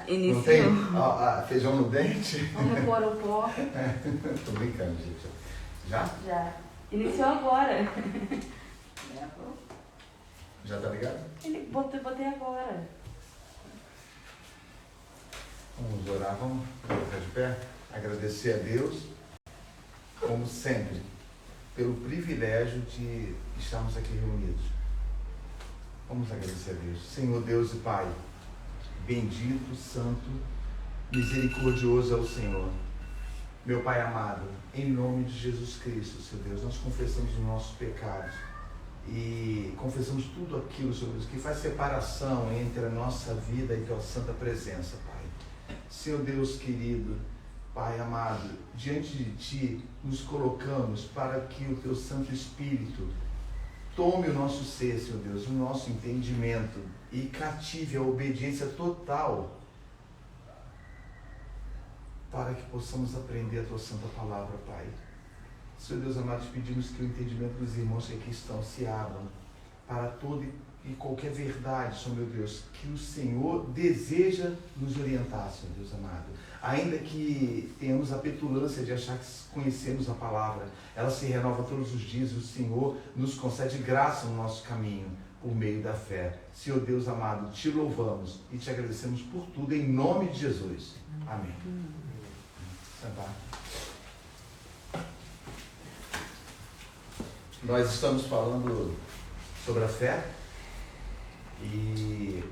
já inicio. Não tem feijão no dente? Vamos repor o pó. Tô brincando, gente. Já? Já. Iniciou agora. Já tá ligado? Botei agora. Vamos orar, vamos colocar de pé, agradecer a Deus, como sempre, pelo privilégio de estarmos aqui reunidos. Vamos agradecer a Deus. Senhor Deus e Pai, bendito, santo, misericordioso é o Senhor. Meu Pai amado, em nome de Jesus Cristo, Senhor Deus, nós confessamos os nossos pecados e confessamos tudo aquilo, Senhor Deus, que faz separação entre a nossa vida e a Tua santa presença, Pai. Senhor Deus querido, Pai amado, diante de Ti nos colocamos para que o Teu Santo Espírito tome o nosso ser, Senhor Deus, o nosso entendimento e cative a obediência total para que possamos aprender a Tua Santa Palavra, Pai. Senhor Deus amado, te pedimos que o entendimento dos irmãos que aqui estão se abram para toda e qualquer verdade, Senhor meu Deus, que o Senhor deseja nos orientar, Senhor Deus amado. Ainda que tenhamos a petulância de achar que conhecemos a palavra, ela se renova todos os dias e o Senhor nos concede graça no nosso caminho, por meio da fé. Senhor Deus amado, te louvamos e te agradecemos por tudo, em nome de Jesus. Amém. Sentar. Nós estamos falando sobre a fé e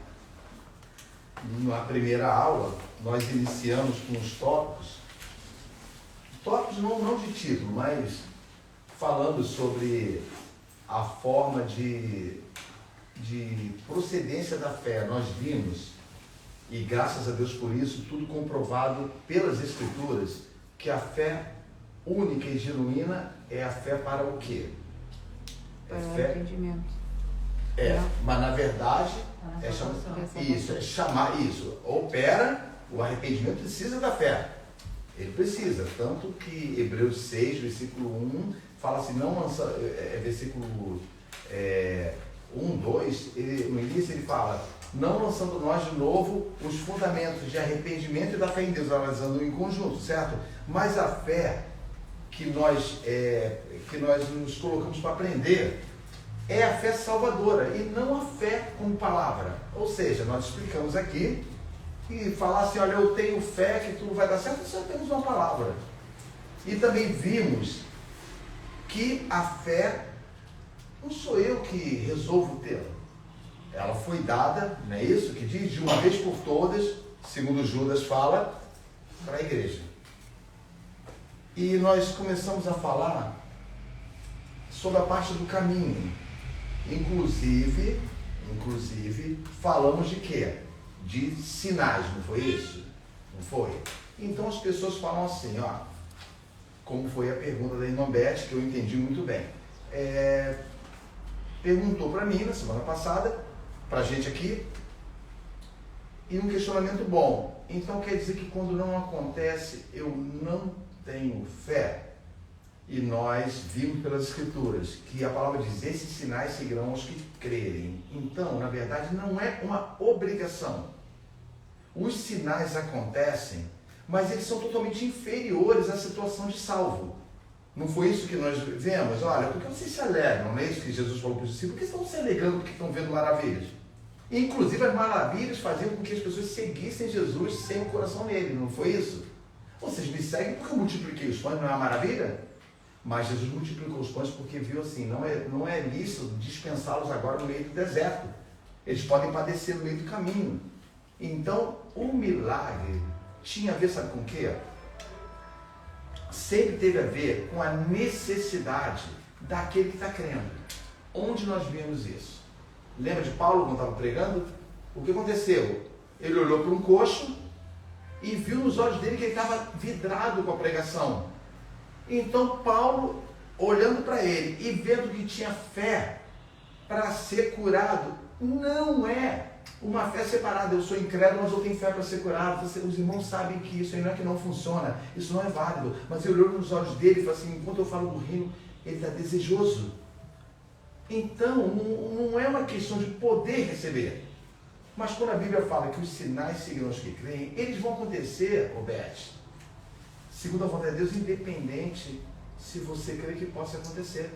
na primeira aula nós iniciamos com os tópicos não de título, mas falando sobre a forma de procedência da fé. Nós vimos, e graças a Deus por isso, tudo comprovado pelas Escrituras, que a fé única e genuína é a fé para o quê? Para o entendimento. Mas na verdade chamar isso. Opera, o arrependimento precisa da fé. Ele precisa, tanto que Hebreus 6, versículo 1, fala assim, não lança, versículo 1, 2, no início ele fala, não lançando nós de novo os fundamentos de arrependimento e da fé em Deus, analisando em conjunto, certo? Mas a fé que nós nos colocamos para aprender é a fé salvadora e não a fé como palavra. Ou seja, nós explicamos aqui e falar assim, olha, eu tenho fé que tudo vai dar certo, só temos uma palavra. E também vimos que a fé não sou eu que resolvo tê-la. Ela foi dada, não é isso que diz? De uma vez por todas, segundo Judas fala, para a igreja. E nós começamos a falar sobre a parte do caminho. Inclusive, falamos de quê? De sinais, não foi isso? Não foi? Então as pessoas falam assim, ó, como foi a pergunta da Inombete, que eu entendi muito bem. Perguntou para mim na semana passada, para a gente aqui, e um questionamento bom. Então quer dizer que quando não acontece, eu não tenho fé? E nós vimos pelas Escrituras que a palavra diz, esses sinais seguirão os que crerem. Então, na verdade, não é uma obrigação. Os sinais acontecem, mas eles são totalmente inferiores à situação de salvo. Não foi isso que nós vemos? Olha, por que vocês se alegram? Não é isso que Jesus falou para os discípulos? Por que estão se alegrando porque estão vendo maravilhas? E, inclusive, as maravilhas faziam com que as pessoas seguissem Jesus sem o coração nele, não foi isso? Vocês me seguem porque eu multipliquei os pães, não é uma maravilha? Mas Jesus multiplicou os pães porque viu assim, não é lícito dispensá-los agora no meio do deserto. Eles podem padecer no meio do caminho. Então, o milagre tinha a ver, sabe com o quê? Sempre teve a ver com a necessidade daquele que está crendo. Onde nós vimos isso? Lembra de Paulo quando estava pregando? O que aconteceu? Ele olhou para um coxo e viu nos olhos dele que ele estava vidrado com a pregação. Então Paulo, olhando para ele e vendo que tinha fé para ser curado, não é uma fé separada. Eu sou incrédulo, mas eu tenho fé para ser curado. Os irmãos sabem que isso aí não é que não funciona, isso não é válido. Mas ele olhou nos olhos dele e falou assim, enquanto eu falo do reino, ele está desejoso. Então, não é uma questão de poder receber, Mas quando a Bíblia fala que os sinais seguirão os que creem, eles vão acontecer, Roberto, segundo a vontade de Deus, independente se você crê que possa acontecer.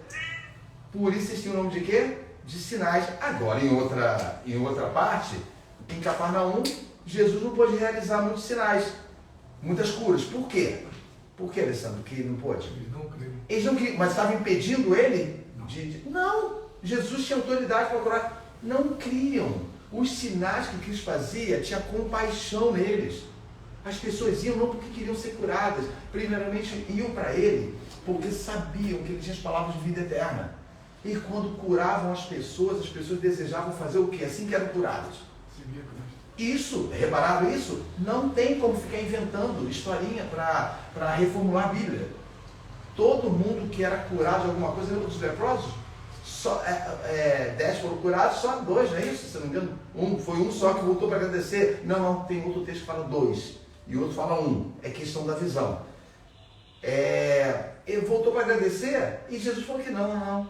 Por isso eles tinham o nome de quê? De sinais. Agora, em outra parte, em Cafarnaum, Jesus não pôde realizar muitos sinais, muitas curas. Por quê? Por que, Alessandro, que ele não pôde? Eles não queriam, mas estavam impedindo ele Não, Jesus tinha autoridade para curar. Não criam. Os sinais que Cristo fazia, tinha compaixão neles. As pessoas iam não porque queriam ser curadas, primeiramente iam para ele porque sabiam que ele tinha as palavras de vida eterna. E quando curavam as pessoas desejavam fazer o quê? Assim que eram curadas. Isso, repararam isso? Não tem como ficar inventando historinha para reformular a Bíblia. Todo mundo que era curado de alguma coisa, lembra dos leprosos? Só 10 foram curados, só 2, não é isso? Se não me engano, foi um só que voltou para agradecer. Não, tem outro texto que fala 2 e outro fala 1. É questão da visão. Ele voltou para agradecer e Jesus falou que não.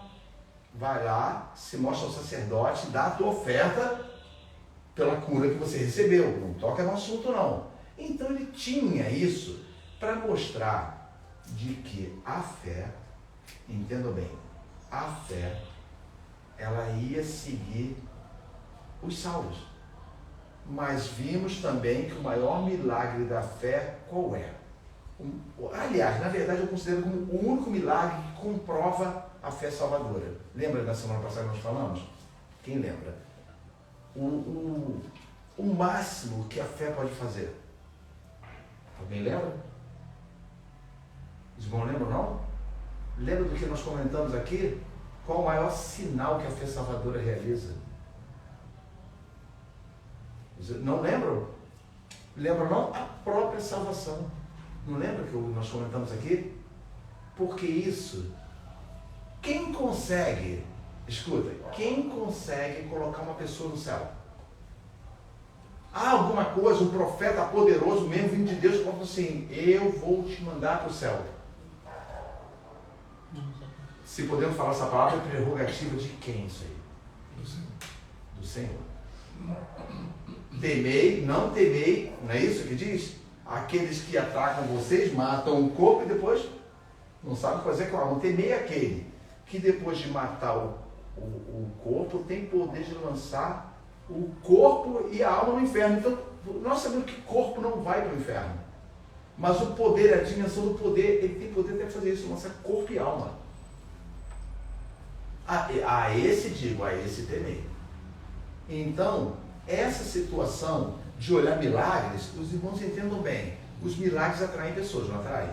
Vai lá, se mostra ao sacerdote, dá a tua oferta pela cura que você recebeu. Não toca no assunto, não. Então ele tinha isso para mostrar de que a fé, entenda bem, a fé, ela ia seguir os salvos. Mas vimos também que o maior milagre da fé, qual é? Aliás, na verdade eu considero como o único milagre que comprova a fé salvadora. Lembra da semana passada que nós falamos? Quem lembra? O máximo que a fé pode fazer. Alguém lembra? Os irmãos lembram, não? Lembra do que nós comentamos aqui? Qual o maior sinal que a fé salvadora realiza? Não lembram? Lembram não? A própria salvação. Não lembra que nós comentamos aqui? Porque isso, quem consegue, escuta, quem consegue colocar uma pessoa no céu? Há alguma coisa, um profeta poderoso mesmo vindo de Deus, que fala assim, eu vou te mandar para o céu. Se podemos falar essa palavra, é prerrogativa de quem isso aí? Do Senhor. Temei, não temei, não é isso que diz? Aqueles que atacam vocês, matam o corpo e depois não sabem fazer com a alma. Temei aquele que depois de matar o corpo, tem poder de lançar o corpo e a alma no inferno. Então, nós sabemos que corpo não vai para o inferno. Mas o poder, a dimensão do poder, ele tem poder até para fazer isso, lançar corpo e alma. A esse temei. Então, essa situação de olhar milagres, os irmãos entendam bem, os milagres atraem pessoas, não atraem?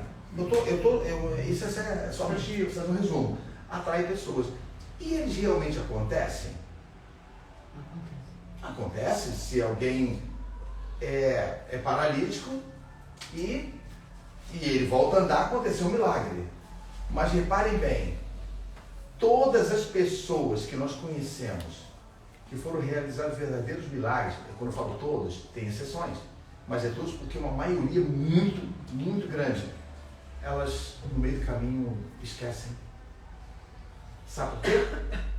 Isso é só para fazer um resumo. Atrai pessoas. E eles realmente acontecem? Acontece se alguém é paralítico e ele volta a andar, aconteceu um milagre. Mas reparem bem, todas as pessoas que nós conhecemos que foram realizados verdadeiros milagres, quando eu falo todos, tem exceções, mas é todos porque uma maioria muito, muito grande, elas no meio do caminho esquecem. Sabe por quê?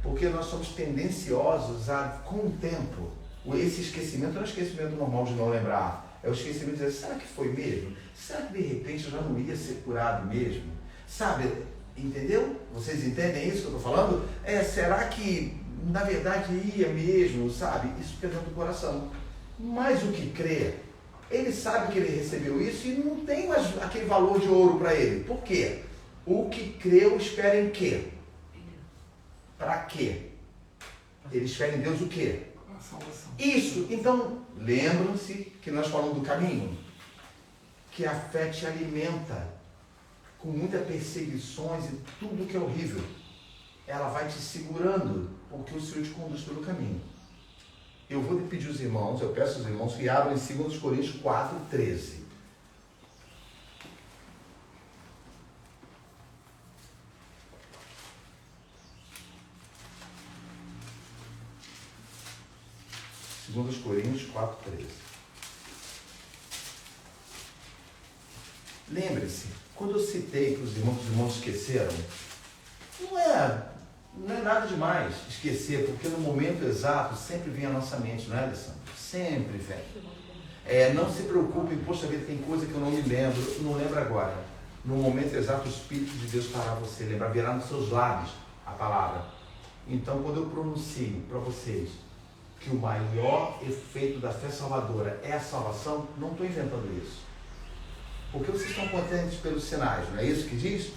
Porque nós somos tendenciosos a, com o tempo, esse esquecimento não é um esquecimento normal de não lembrar, é o esquecimento de dizer, será que foi mesmo? Será que de repente eu já não ia ser curado mesmo? Sabe, entendeu? Vocês entendem isso que eu estou falando? Será que na verdade ia mesmo, sabe? Isso fica dentro do coração. Mas o que crê, ele sabe que ele recebeu isso e não tem mais aquele valor de ouro para ele. Por quê? O que creu espera em quê? Para quê? Ele espera em Deus o quê? A salvação. Isso. Então, lembram-se que nós falamos do caminho? Que a fé te alimenta com muitas perseguições e tudo que é horrível. Ela vai te segurando, porque o Senhor te conduz pelo caminho. Eu vou pedir aos irmãos, eu peço aos irmãos que abram em 2 Coríntios 4:13. Segundo Coríntios 4:13. Lembre-se, quando eu citei para os irmãos esqueceram, não é nada demais esquecer, porque no momento exato sempre vem à nossa mente, não é, Alessandro? Sempre vem. Não se preocupe, poxa vida, tem coisa que eu não me lembro, não lembro agora. No momento exato, o Espírito de Deus fará você lembrar, virá nos seus lábios a palavra. Então, quando eu pronuncio para vocês que o maior efeito da fé salvadora é a salvação, não estou inventando isso. Porque vocês estão contentes pelos sinais, não é isso que diz?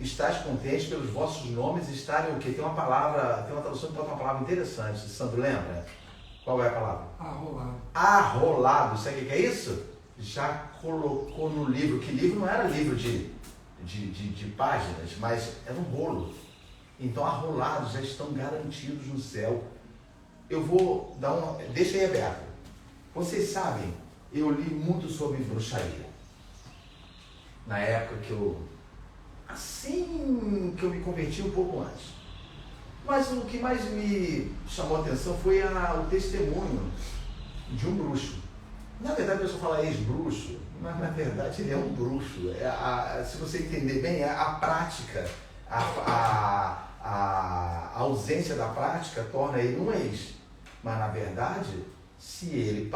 Estais contentes pelos vossos nomes estarem o quê? Tem uma palavra, tem uma tradução que bota uma palavra interessante. Sandro, lembra? Qual é a palavra? Arrolado. Arrolado. Sabe o que é isso? Já colocou no livro, que livro não era livro de páginas, mas era um rolo. Então, arrolados já estão garantidos no céu. Eu vou dar uma... Deixa aí aberto. Vocês sabem, eu li muito sobre bruxaria. Na época que eu... Assim que eu me converti um pouco antes. Mas o que mais me chamou a atenção foi o testemunho de um bruxo. Na verdade, a pessoa fala ex-bruxo, mas na verdade ele é um bruxo. Se você entender bem, a prática, a ausência da prática torna ele um ex. Mas na verdade, se ele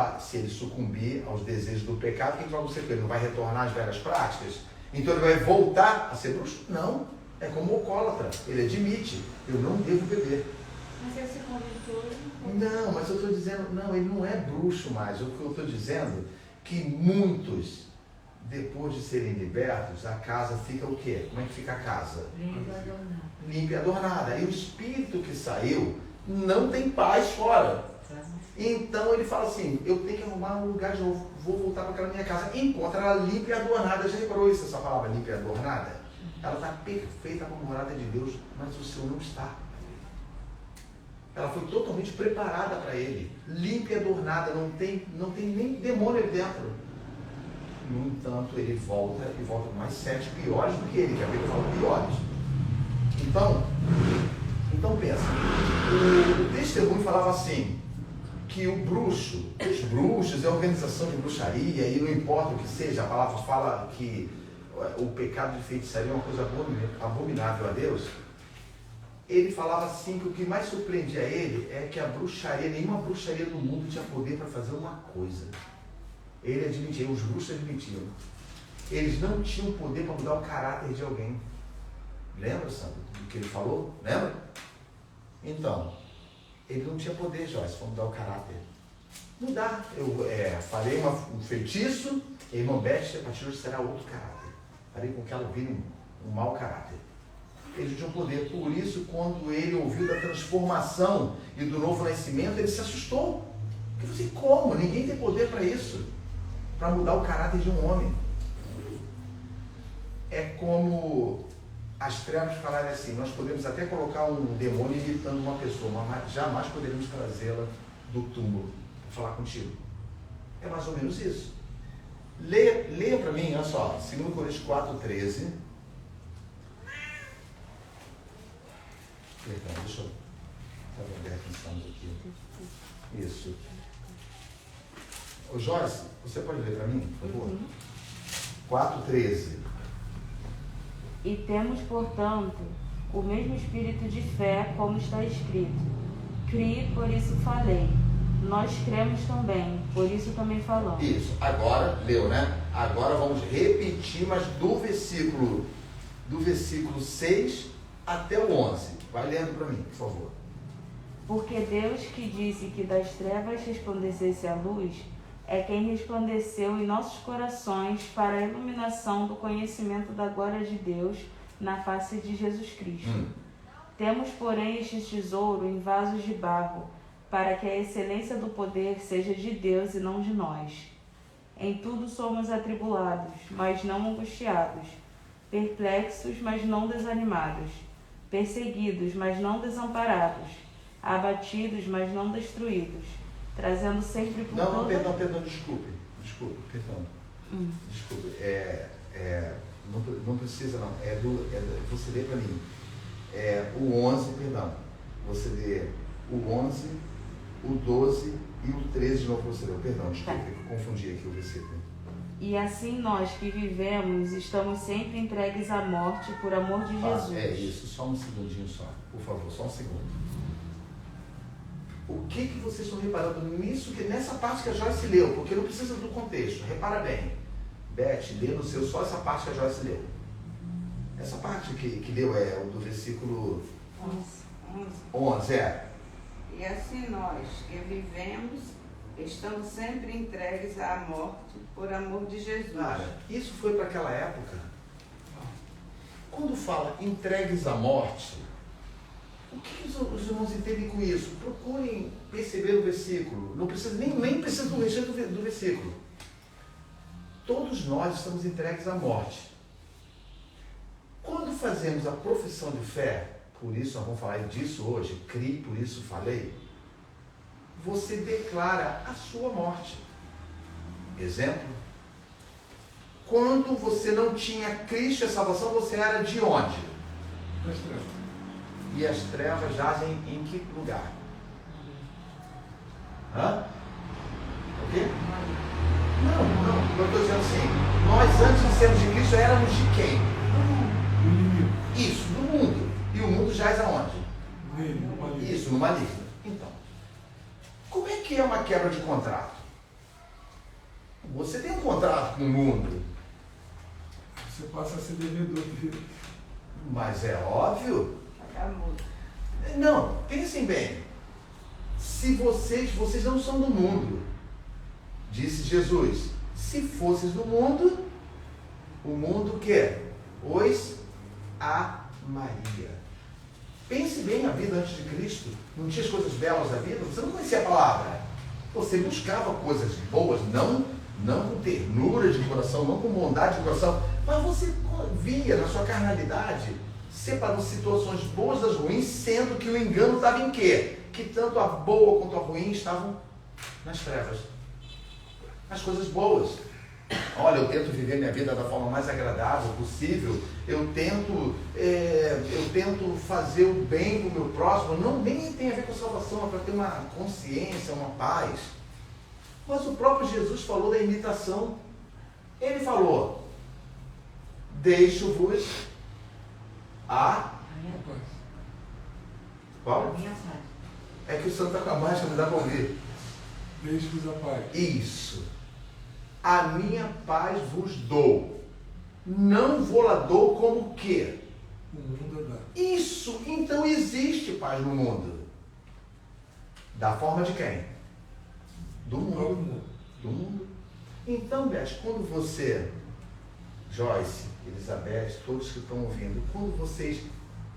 sucumbir aos desejos do pecado, o que vai acontecer com ele? Ele não vai retornar às velhas práticas? Então ele vai voltar a ser bruxo? Não. É como o alcoólatra. Ele admite, eu não devo beber. Mas ele se converteu. Não, mas eu estou dizendo, não, ele não é bruxo mais. O que eu estou dizendo que muitos, depois de serem libertos, a casa fica o quê? Como é que fica a casa? Limpa e adornada. Limpa e adornada. E o espírito que saiu não tem paz fora. Então ele fala assim, eu tenho que arrumar um lugar de novo, vou voltar para aquela minha casa. Encontra ela limpa e adornada. Já reparou isso, essa palavra limpa e adornada? Ela está perfeita para a morada de Deus, mas o seu não está. Ela foi totalmente preparada para ele, limpa e adornada, não tem nem demônio ali dentro. No entanto, ele volta e volta com mais 7 piores do que ele, que a Bíblia fala piores. Então pensa, o testemunho falava assim, que o bruxo, os bruxos, a organização de bruxaria, e não importa o que seja, a palavra fala que o pecado de feitiçaria é uma coisa abominável a Deus. Ele falava assim que o que mais surpreendia ele é que a bruxaria, nenhuma bruxaria do mundo tinha poder para fazer uma coisa. Ele admitia, os bruxos admitiam. Eles não tinham poder para mudar o caráter de alguém. Lembra, Sandro, do que ele falou? Lembra? Então, ele não tinha poder, Joyce, para mudar o caráter. Mudar. Eu falei um feitiço, a irmã Beth, a partir de hoje será outro caráter. Farei com que ela vire um mau caráter. Eles tinham poder. Por isso, quando ele ouviu da transformação e do novo nascimento, ele se assustou. Porque você, como? Ninguém tem poder para isso. Para mudar o caráter de um homem. É como as trevas falarem assim, nós podemos até colocar um demônio imitando uma pessoa, mas jamais poderíamos trazê-la do túmulo para falar contigo. É mais ou menos isso. Leia para mim, olha só, 2 Coríntios 4:13. Perdão, deixa eu... Estava aberto, estamos aqui. Isso. Ô Joyce, você pode ler para mim, por favor? 4:13. E temos, portanto, o mesmo espírito de fé, como está escrito. Criei, por isso falei. Nós cremos também, por isso também falamos. Isso. Agora, leu, né? Agora vamos repetir, mas do versículo 6 até o 11. Vai lendo para mim, por favor. Porque Deus que disse que das trevas resplandecesse a luz, é quem resplandeceu em nossos corações para a iluminação do conhecimento da glória de Deus na face de Jesus Cristo. Temos, porém, este tesouro em vasos de barro, para que a excelência do poder seja de Deus e não de nós. Em tudo somos atribulados, mas não angustiados, perplexos, mas não desanimados, perseguidos, mas não desamparados, abatidos, mas não destruídos, trazendo sempre por Perdão, desculpe, perdão. Desculpe, não precisa não, você lê para mim, o 11, perdão, você lê o 11, o 12 e o 13 de novo você leu, perdão, desculpe, eu confundi aqui o versículo. E assim nós que vivemos, estamos sempre entregues à morte por amor de Jesus. Isso, só um segundinho só, por favor, só um segundo. O que vocês estão reparando nisso, nessa parte que a Joyce leu? Porque não precisa do contexto. Repara bem. Beth, lê no seu só essa parte que a Joyce leu. Essa parte que leu é o do versículo 11. E assim nós, que vivemos, estamos sempre entregues à morte por amor de Jesus. Cara, isso foi para aquela época. Quando fala entregues à morte, o que os irmãos entendem com isso? Procurem perceber o versículo. Não precisa, nem precisa do recheio do versículo. Todos nós estamos entregues à morte. Quando fazemos a profissão de fé, por isso nós vamos falar disso hoje, criei, por isso falei, você declara a sua morte. Exemplo, quando você não tinha Cristo e a salvação, você era de onde? Das trevas. E as trevas jazem em que lugar? Hã? O quê? Não, eu estou dizendo assim, nós antes de sermos de Cristo éramos de quem? Do inimigo. Isso, do mundo. E o mundo jaz aonde? Nele, no maligno. Isso, no maligno. Então, como é que é uma quebra de contrato? Você tem um contrato com o mundo, Você passa a ser devedor dele. mas é óbvio. Não, pensem bem. Se vocês não são do mundo, disse Jesus, se fosseis do mundo, o mundo o quê? Os amaria. Pense bem a vida antes de Cristo. Não tinha as coisas belas da vida? Você não conhecia a palavra. Você buscava coisas boas, não com ternura de coração, não com bondade de coração, mas você via na sua carnalidade, separando situações boas das ruins, sendo que o engano estava em quê? Que tanto a boa quanto a ruim estavam nas trevas. As coisas boas. Olha, eu tento viver minha vida da forma mais agradável possível, eu tento fazer o bem para o meu próximo, não nem tem a ver com salvação, é para ter uma consciência, uma paz. Mas o próprio Jesus falou da imitação. Ele falou, deixo-vos a... Qual? É que o santo está com a máscara, não dá para ouvir. Deixe-vos a paz. Isso. A minha paz vos dou. Não vou lá dou como o quê? O mundo dá. Isso. Então existe paz no mundo. Da forma de quem? Do mundo. Do mundo. Então, Beth, quando você, Joyce, Elizabeth, todos que estão ouvindo, quando vocês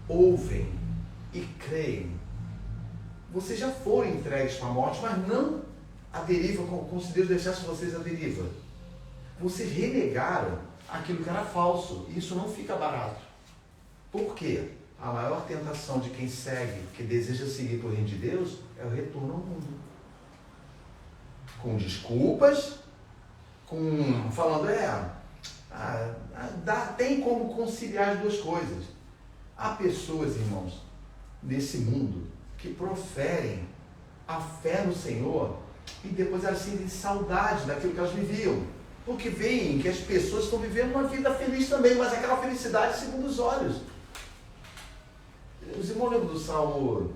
ouvem e creem, vocês já foram entregues para a morte, mas não a deriva, como se Deus deixasse vocês a deriva. Vocês renegaram aquilo que era falso. E isso não fica barato. Por quê? A maior tentação de quem segue, que deseja seguir para o reino de Deus, é o retorno ao mundo. Com desculpas, falando, tem como conciliar as duas coisas. Há pessoas, irmãos, nesse mundo, que proferem a fé no Senhor e depois elas sentem saudade daquilo que elas viviam. Porque veem que as pessoas estão vivendo uma vida feliz também, mas aquela felicidade segundo os olhos. Os irmãos lembram do Salmo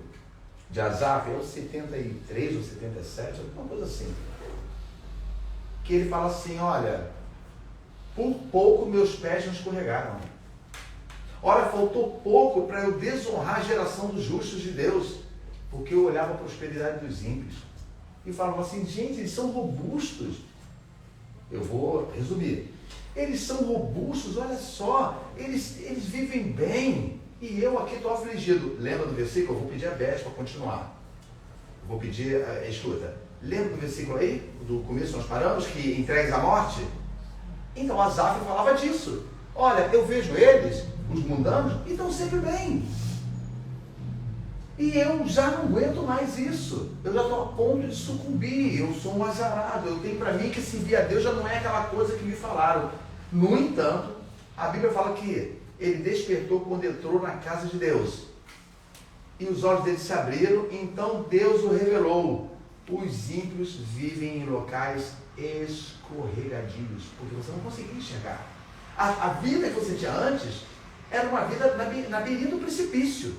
de Asaf, é o 73 ou 77, alguma coisa assim. Que ele fala assim, olha, por pouco meus pés não escorregaram. Ora, faltou pouco para eu desonrar a geração dos justos de Deus, porque eu olhava a prosperidade dos ímpios. E falava assim, gente, eles são robustos. Eu vou resumir. Eles são robustos, olha só, eles vivem bem. E eu aqui estou afligido. Lembra do versículo? Eu vou pedir a Beth para continuar. Eu vou pedir, escuta. Lembra do versículo aí? Do começo nós paramos, que entregues à morte? Então Asaf falava disso. Olha, eu vejo eles, os mundanos, e estão sempre bem. E eu já não aguento mais isso. Eu já estou a ponto de sucumbir. Eu sou um azarado. Eu tenho para mim que servir a Deus já não é aquela coisa que me falaram. No entanto, a Bíblia fala que ele despertou quando entrou na casa de Deus. E os olhos dele se abriram, então Deus o revelou. Os ímpios vivem em locais escorregadios, porque você não conseguia enxergar. A vida que você tinha antes era uma vida na beirinha do precipício.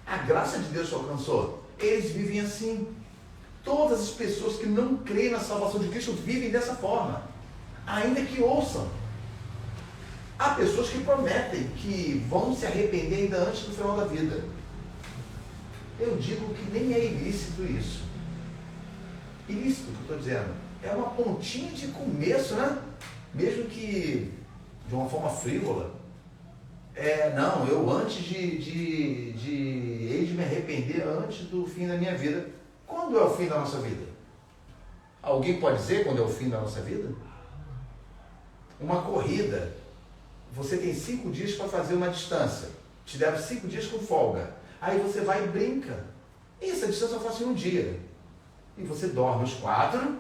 A graça de Deus te alcançou. eles vivem assim. Todas as pessoas que não creem na salvação de Cristo vivem dessa forma, ainda que ouçam. Há pessoas que prometem que vão se arrepender ainda antes do final da vida. Eu digo que nem é ilícito isso. Ilícito, que eu estou dizendo. É uma pontinha de começo, né? Mesmo que de uma forma frívola. Não, eu antes de me arrepender antes do fim da minha vida. Quando é o fim da nossa vida? Alguém pode dizer quando é o fim da nossa vida? Uma corrida. Você tem 5 dias para fazer uma distância. Te deram 5 dias com folga. Aí você vai e brinca. E essa distância eu faço em um dia. E você dorme os 4.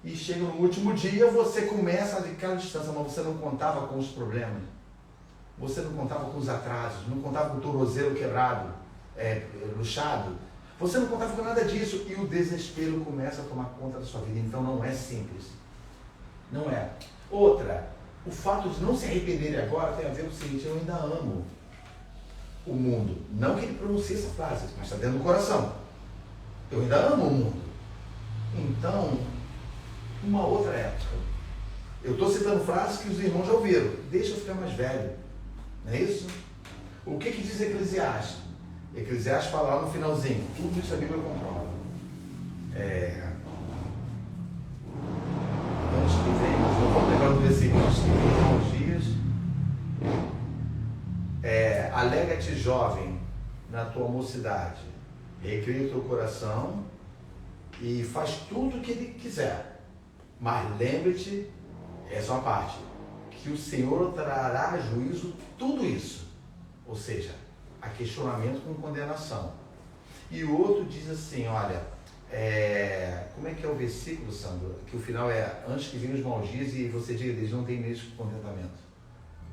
E chega no último dia, você começa aquela distância, mas você não contava com os problemas. Você não contava com os atrasos. Não contava com o tornozelo quebrado, luxado. Você não contava com nada disso. E o desespero começa a tomar conta da sua vida. Então não é simples. Não é. Outra. O fato de não se arrependerem agora tem a ver com o seguinte: eu ainda amo o mundo. Não que ele pronuncie essa frase, mas está dentro do coração. Eu ainda amo o mundo. Então, uma outra época. Eu estou citando frases que os irmãos já ouviram. Deixa eu ficar mais velho. Não é isso? O que diz Eclesiastes? Eclesiastes fala lá no finalzinho. Tudo isso a Bíblia comprova. Antes que venha, não vamos lembrar do versículo, antes que venham os dias, alega-te jovem na tua mocidade, recria o teu coração e faz tudo o que ele quiser, mas lembre-te, essa é uma parte, que o Senhor trará a juízo tudo isso, ou seja, a questionamento com condenação. E o outro diz assim, olha, como é que é o versículo, Sandro? Que o final é, antes que venham os maus dias e você diga, eles não têm neles contentamento.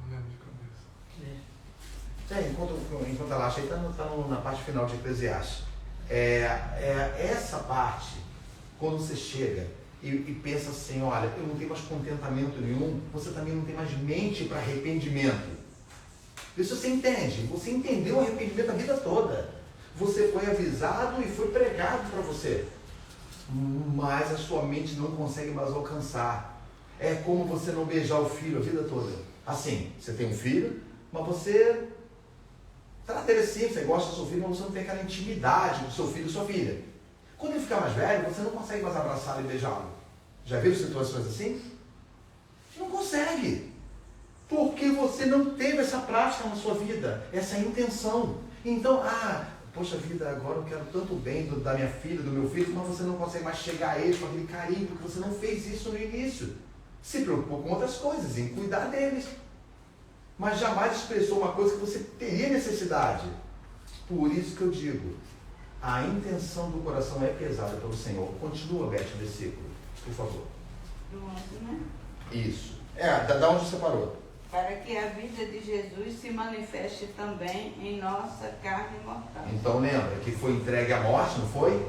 Não lembro de cabeça. Enquanto ela acha, aí está na parte final de Eclesiastes. Essa parte, quando você chega e pensa assim, olha, eu não tenho mais contentamento nenhum, você também não tem mais mente para arrependimento. Isso você entende. Você entendeu o arrependimento a vida toda. Você foi avisado e foi pregado para você. Mas a sua mente não consegue mais alcançar. É como você não beijar o filho a vida toda. Assim, você tem um filho, mas você trata ele assim, você gosta do seu filho, mas você não tem aquela intimidade do seu filho e sua filha. Quando ele ficar mais velho, você não consegue mais abraçá-lo e beijá-lo. Já viram situações assim? Não consegue. Porque você não teve essa prática na sua vida, essa intenção. Então, poxa vida, agora eu quero tanto bem da minha filha, do meu filho, mas você não consegue mais chegar a eles com aquele carinho, porque você não fez isso no início. Se preocupou com outras coisas, em cuidar deles. Mas jamais expressou uma coisa que você teria necessidade. Por isso que eu digo, a intenção do coração é pesada pelo Senhor. Continua, Beth, o versículo, por favor. Do 11, né? Isso. Da onde você parou? Para que a vida de Jesus se manifeste também em nossa carne mortal. Então lembra que foi entregue à morte, não foi?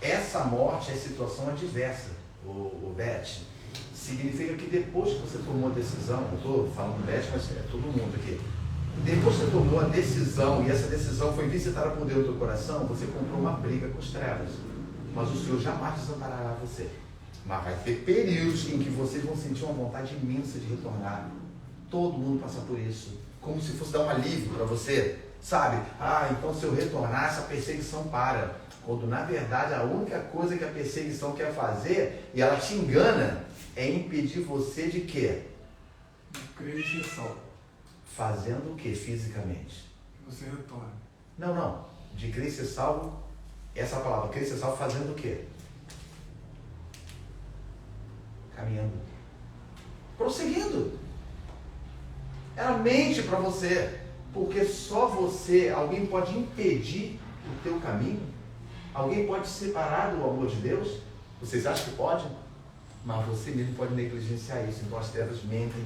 Essa morte é situação adversa, o Beth. Significa que depois que você tomou a decisão, eu estou falando Beth, mas é todo mundo aqui. Depois que você tomou a decisão e essa decisão foi visitada por Deus no teu coração, você comprou uma briga com as trevas. Mas o Senhor jamais desamparará você. Mas vai ter períodos em que vocês vão sentir uma vontade imensa de retornar. Todo mundo passa por isso. Como se fosse dar um alívio para você. Sabe? Então se eu retornar, essa perseguição para. Quando na verdade a única coisa que a perseguição quer fazer, e ela te engana, é impedir você de quê? De crer e ser salvo. Fazendo o que fisicamente? Que você retorne. Não. De crer e ser salvo, essa palavra, crer e ser salvo, fazendo o quê? Caminhando. Prosseguindo. Ela mente para você, porque só você, alguém pode impedir o teu caminho? Alguém pode te separar do amor de Deus? Vocês acham que pode? Mas você mesmo pode negligenciar isso. Então as trevas mentem,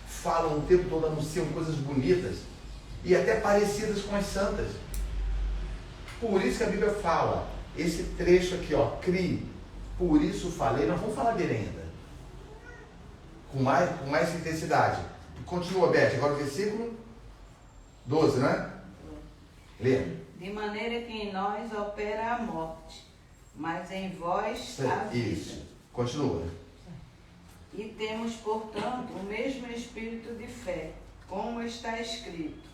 falam o tempo todo, anunciam coisas bonitas e até parecidas com as santas. Por isso que a Bíblia fala, esse trecho aqui, crie, por isso falei, nós vamos falar dele ainda, com mais intensidade. Continua, Beth, agora o versículo 12, né? Lê. De maneira que em nós opera a morte, mas em vós a vida. Isso. Continua. E temos, portanto, o mesmo espírito de fé, como está escrito.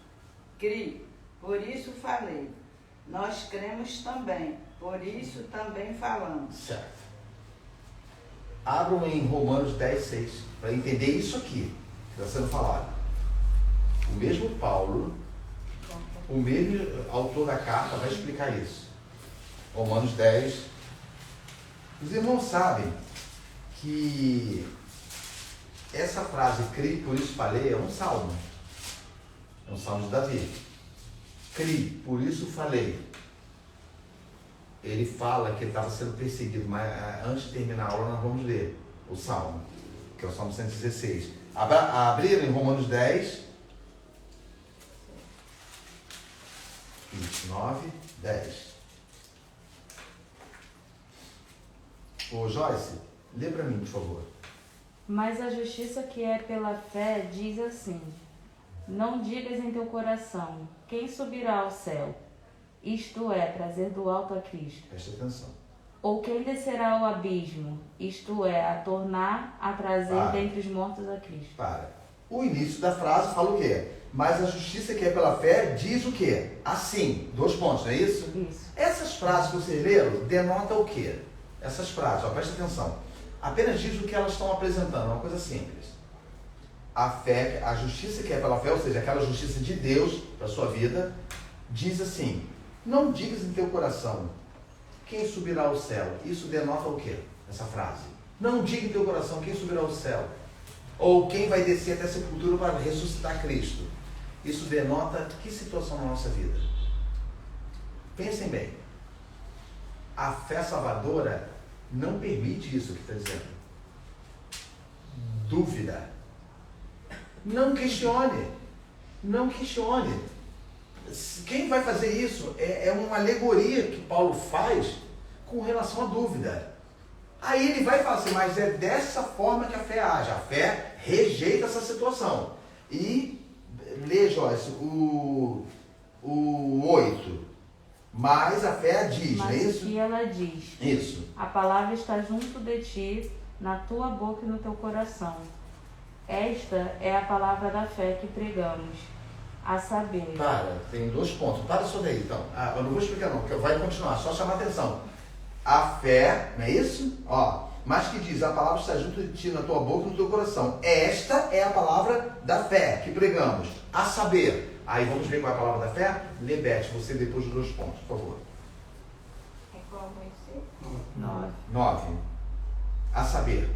Cri, por isso falei. Nós cremos também, por isso também falamos. Certo. Abram em Romanos 10, 6, para entender isso aqui que está sendo falado. O mesmo Paulo, o mesmo autor da carta vai explicar isso. Romanos 10. Os irmãos sabem que essa frase, cri, por isso falei, é um salmo. É um salmo de Davi. Cri, por isso falei. Ele fala que ele estava sendo perseguido, mas antes de terminar a aula nós vamos ler o salmo, que é o salmo 116. Abriram em Romanos 10, 29, 10. Ô Joyce, lê para mim, por favor. Mas a justiça que é pela fé diz assim: não digas em teu coração, quem subirá ao céu? Isto é, trazer do alto a Cristo. Presta atenção. Ou quem descerá ao abismo? Isto é, a tornar a trazer dentre os mortos a Cristo. Para. O início da frase fala o quê? Mas a justiça que é pela fé diz o quê? Assim. 2 pontos, não é isso? Isso. Essas frases que vocês leram denotam o quê? Essas frases, ó, presta atenção. Apenas diz o que elas estão apresentando, uma coisa simples. A fé, a justiça que é pela fé, ou seja, aquela justiça de Deus para a sua vida, diz assim: não digas em teu coração, quem subirá ao céu? Isso denota o quê? Essa frase. Não diga em teu coração, quem subirá ao céu? Ou quem vai descer até a sepultura para ressuscitar Cristo? Isso denota que situação na nossa vida? Pensem bem. A fé salvadora não permite isso que está dizendo. Dúvida. Não questione. Não questione. Quem vai fazer isso é uma alegoria que Paulo faz com relação à dúvida. Aí ele vai falar assim, mas é dessa forma que a fé age. A fé rejeita essa situação. E lê, Joyce, o 8. Mas a fé diz, não é Mas isso? o que ela diz? Isso. A palavra está junto de ti, na tua boca e no teu coração. Esta é a palavra da fé que pregamos, a saber. Para, tem 2 pontos. Para isso daí, então. Eu não vou explicar não, porque vai continuar, só chamar atenção. A fé, não é isso? Ó, mas que diz, a palavra está junto de ti, na tua boca e no teu coração. Esta é a palavra da fé que pregamos, a saber. Aí vamos ver qual é a palavra da fé? Lê, Beth, você depois de 2 pontos, por favor. É qual vai ser? 9. A saber.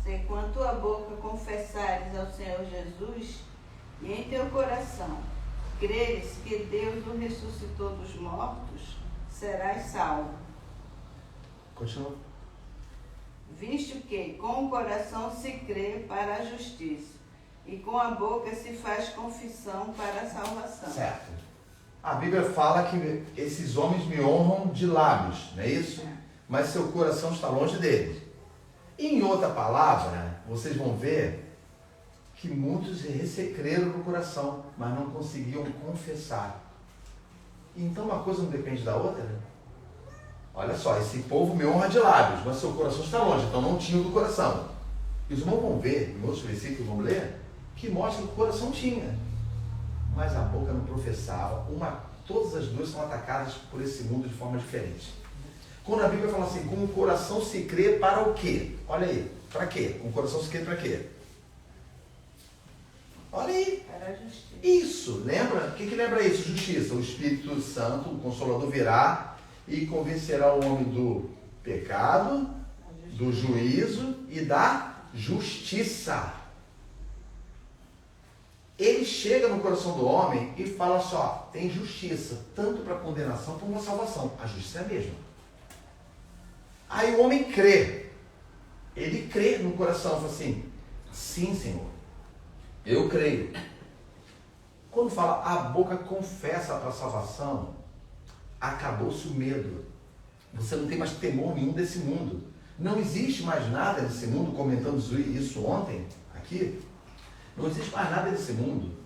Se com a tua boca confessares ao Senhor Jesus e em teu coração creres que Deus o ressuscitou dos mortos, serás salvo. Continua. Visto que com o coração se crê para a justiça e com a boca se faz confissão para a salvação. Certo. A Bíblia fala que esses homens me honram de lábios, não é isso? Mas seu coração está longe deles. Em outra palavra, vocês vão ver que muitos creram no coração, mas não conseguiam confessar. Então uma coisa não depende da outra? Olha só, esse povo me honra de lábios, mas seu coração está longe, então não tinha do coração. E os irmãos vão ver, em outros versículos vamos ler, que mostra que o coração tinha, mas a boca não professava. Todas as duas são atacadas por esse mundo de forma diferente. Quando a Bíblia fala assim, com o coração se crê para o quê? Olha aí, para quê? Com o coração se crê para quê? Olha aí. Para a justiça. Isso, lembra? O que lembra isso? Justiça. O Espírito Santo, o Consolador, virá e convencerá o homem do pecado, do juízo e da justiça. Ele chega no coração do homem e fala só, tem justiça, tanto para condenação como para salvação. A justiça é a mesma. Aí o homem crê. Ele crê no coração, fala assim, sim, Senhor, eu creio. Quando fala, a boca confessa para a salvação, acabou-se o medo. Você não tem mais temor nenhum desse mundo. Não existe mais nada nesse mundo, comentamos isso ontem, aqui. Não existe mais nada nesse mundo